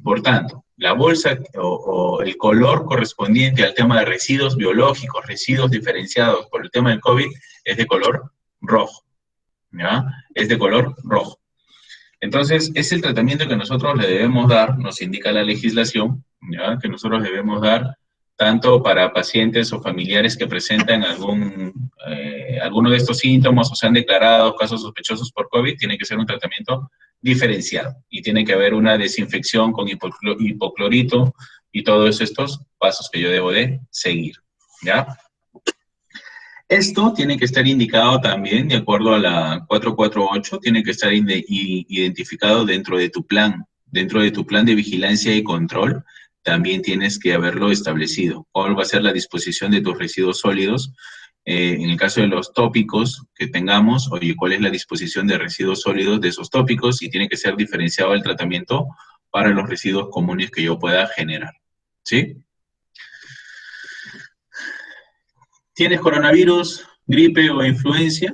Por tanto, la bolsa o el color correspondiente al tema de residuos biológicos, residuos diferenciados por el tema del COVID, es de color rojo, ¿ya? Es de color rojo. Entonces, es el tratamiento que nosotros le debemos dar, nos indica la legislación, ¿ya? Que nosotros debemos dar tanto para pacientes o familiares que presentan alguno de estos síntomas o se han declarado casos sospechosos por COVID, tiene que ser un tratamiento diferenciado y tiene que haber una desinfección con hipoclorito y todos estos pasos que yo debo de seguir, ¿ya? Esto tiene que estar indicado también, de acuerdo a la 448, tiene que estar identificado dentro de tu plan de vigilancia y control, también tienes que haberlo establecido. ¿Cuál va a ser la disposición de tus residuos sólidos? En el caso de los tópicos que tengamos, oye, ¿cuál es la disposición de residuos sólidos de esos tópicos? Y tiene que ser diferenciado el tratamiento para los residuos comunes que yo pueda generar, ¿sí? ¿Tienes coronavirus, gripe o influenza?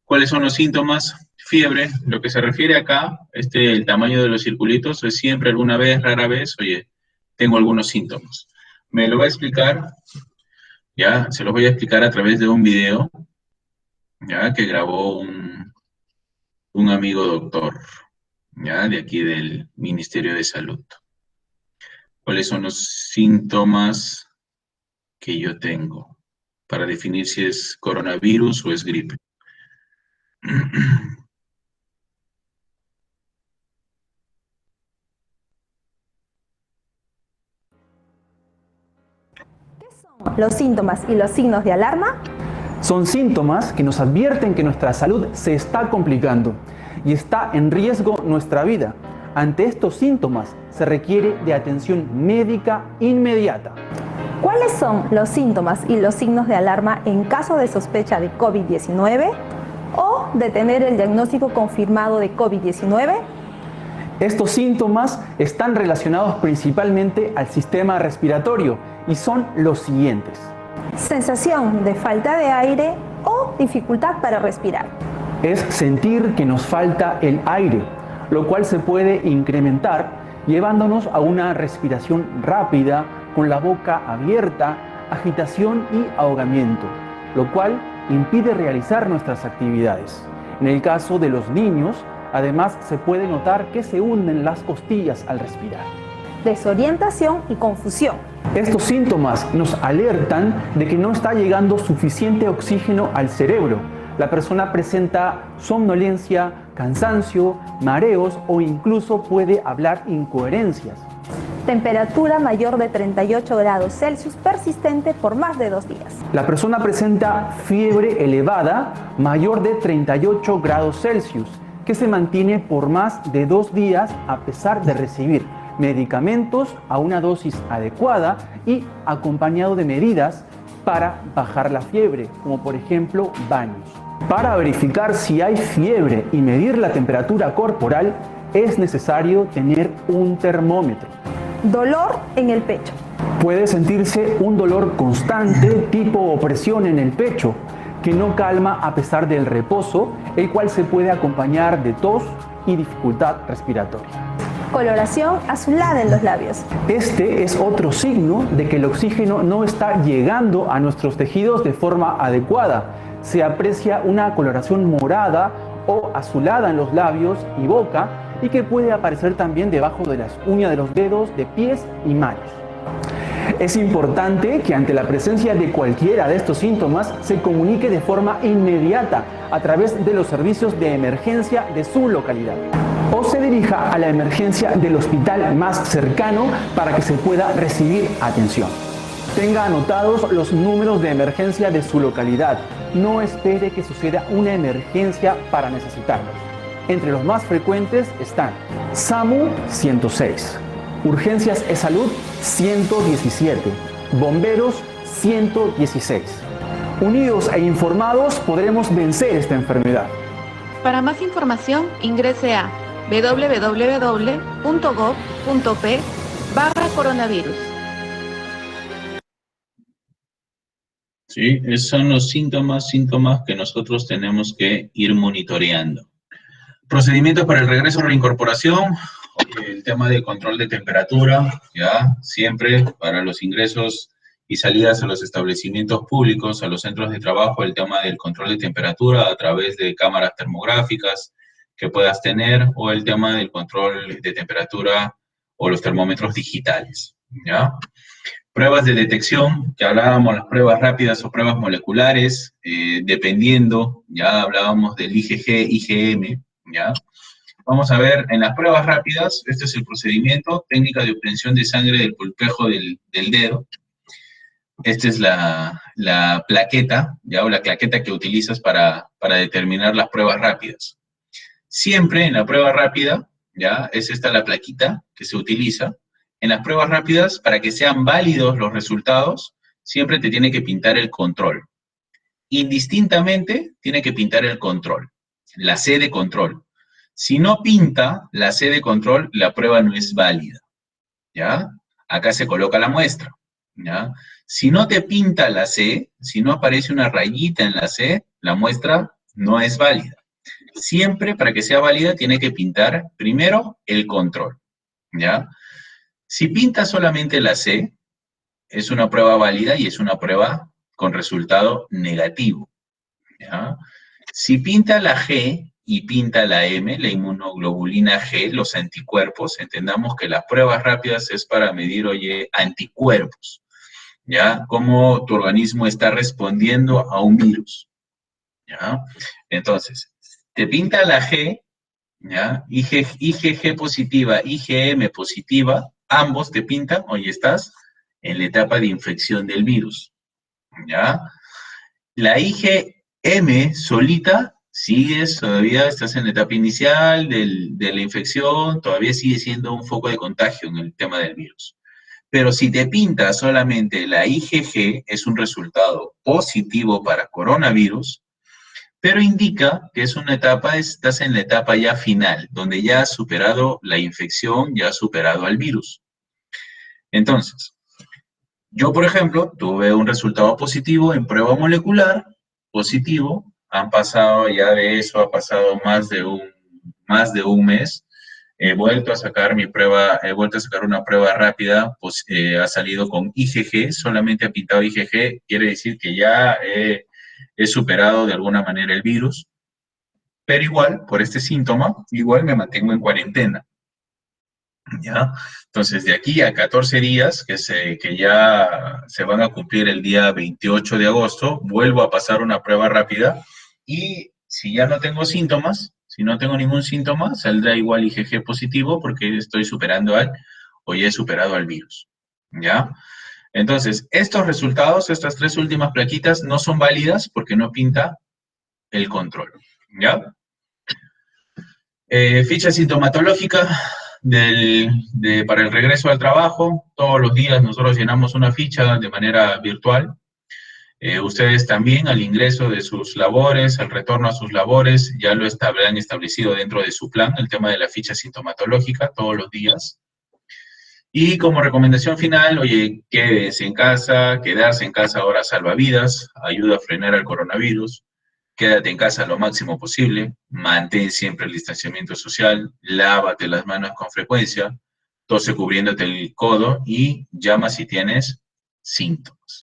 ¿Cuáles son los síntomas? Fiebre, lo que se refiere acá, el tamaño de los circulitos, es siempre, alguna vez, rara vez, oye, tengo algunos síntomas. Me lo va a explicar, ya, se los voy a explicar a través de un video, ya, que grabó un amigo doctor, ya, de aquí del Ministerio de Salud. ¿Cuáles son los síntomas que yo tengo para definir si es coronavirus o es gripe? Los síntomas y los signos de alarma son síntomas que nos advierten que nuestra salud se está complicando y está en riesgo nuestra vida. Ante estos síntomas se requiere de atención médica inmediata. ¿Cuáles son los síntomas y los signos de alarma en caso de sospecha de COVID-19 o de tener el diagnóstico confirmado de COVID-19? Estos síntomas están relacionados principalmente al sistema respiratorio y son los siguientes. Sensación de falta de aire o dificultad para respirar. Es sentir que nos falta el aire, lo cual se puede incrementar llevándonos a una respiración rápida, con la boca abierta, agitación y ahogamiento, lo cual impide realizar nuestras actividades. En el caso de los niños, además se puede notar que se hunden las costillas al respirar. Desorientación y confusión. Estos síntomas nos alertan de que no está llegando suficiente oxígeno al cerebro. La persona presenta somnolencia, cansancio, mareos o incluso puede hablar incoherencias. Temperatura mayor de 38 grados Celsius persistente por más de 2 días. La persona presenta fiebre elevada mayor de 38 grados Celsius que se mantiene por más de 2 días a pesar de recibir medicamentos a una dosis adecuada y acompañado de medidas para bajar la fiebre, como por ejemplo baños. Para verificar si hay fiebre y medir la temperatura corporal es necesario tener un termómetro. Dolor en el pecho. Puede sentirse un dolor constante tipo opresión en el pecho que no calma a pesar del reposo, el cual se puede acompañar de tos y dificultad respiratoria. Coloración azulada en los labios. Este es otro signo de que el oxígeno no está llegando a nuestros tejidos de forma adecuada. Se aprecia una coloración morada o azulada en los labios y boca y que puede aparecer también debajo de las uñas de los dedos de pies y manos. Es importante que ante la presencia de cualquiera de estos síntomas se comunique de forma inmediata a través de los servicios de emergencia de su localidad o se dirija a la emergencia del hospital más cercano para que se pueda recibir atención. Tenga anotados los números de emergencia de su localidad. No espere que suceda una emergencia para necesitarlos. Entre los más frecuentes están SAMU 106, Urgencias e Salud 117, Bomberos 116. Unidos e informados podremos vencer esta enfermedad. Para más información, ingrese a www.gov.p/coronavirus. Sí, esos son los síntomas que nosotros tenemos que ir monitoreando. Procedimientos para el regreso o reincorporación, el tema de control de temperatura, ya, siempre para los ingresos y salidas a los establecimientos públicos, a los centros de trabajo, el tema del control de temperatura a través de cámaras termográficas que puedas tener, o el tema del control de temperatura o los termómetros digitales, ¿ya? Pruebas de detección, que hablábamos, las pruebas rápidas o pruebas moleculares, dependiendo, ya hablábamos del IgG, IgM, ¿ya? Vamos a ver, en las pruebas rápidas, este es el procedimiento, técnica de obtención de sangre del pulpejo del dedo. Esta es la plaqueta, ¿ya? O la claqueta que utilizas para determinar las pruebas rápidas. Siempre en la prueba rápida, ¿ya? Es esta la plaquita que se utiliza. En las pruebas rápidas, para que sean válidos los resultados, siempre te tiene que pintar el control. Indistintamente, tiene que pintar el control, la C de control. Si no pinta la C de control, la prueba no es válida, ¿ya? Acá se coloca la muestra, ¿ya? Si no te pinta la C, si no aparece una rayita en la C, la muestra no es válida. Siempre, para que sea válida, tiene que pintar primero el control, ¿ya? Si pinta solamente la C, es una prueba válida y es una prueba con resultado negativo, ¿ya? Si pinta la G y pinta la M, la inmunoglobulina G, los anticuerpos, entendamos que las pruebas rápidas es para medir, oye, anticuerpos, ¿ya? Cómo tu organismo está respondiendo a un virus, ¿ya? Entonces, te pinta la G, ¿ya? IgG positiva, IgM positiva, ambos te pintan, oye, estás en la etapa de infección del virus, ¿ya? La IgM solita, sigues, todavía estás en la etapa inicial de la infección, todavía sigue siendo un foco de contagio en el tema del virus. Pero si te pinta solamente la IgG, es un resultado positivo para coronavirus, pero indica que es una etapa, estás en la etapa ya final, donde ya has superado la infección, ya has superado al virus. Entonces, yo, por ejemplo, tuve un resultado positivo en prueba molecular, positivo, han pasado ya de eso, ha pasado más de un mes, he vuelto a sacar una prueba rápida, pues, ha salido con IgG, solamente ha pintado IgG, quiere decir que ya he superado de alguna manera el virus, pero igual, por este síntoma, igual me mantengo en cuarentena, ¿ya? Entonces, de aquí a 14 días, que ya se van a cumplir el día 28 de agosto, vuelvo a pasar una prueba rápida y si ya no tengo síntomas, si no tengo ningún síntoma, saldrá igual IgG positivo porque estoy superando o ya he superado al virus, ¿ya? Entonces, estos resultados, estas tres últimas plaquitas, no son válidas porque no pinta el control, ¿ya? Ficha sintomatológica para el regreso al trabajo. Todos los días nosotros llenamos una ficha de manera virtual. Ustedes también al ingreso de sus labores, al retorno a sus labores, ya lo habrán establecido dentro de su plan, el tema de la ficha sintomatológica todos los días. Y como recomendación final, oye, quédense en casa, quedarse en casa ahora salva vidas, ayuda a frenar el coronavirus, quédate en casa lo máximo posible, mantén siempre el distanciamiento social, lávate las manos con frecuencia, tose cubriéndote el codo y llama si tienes síntomas.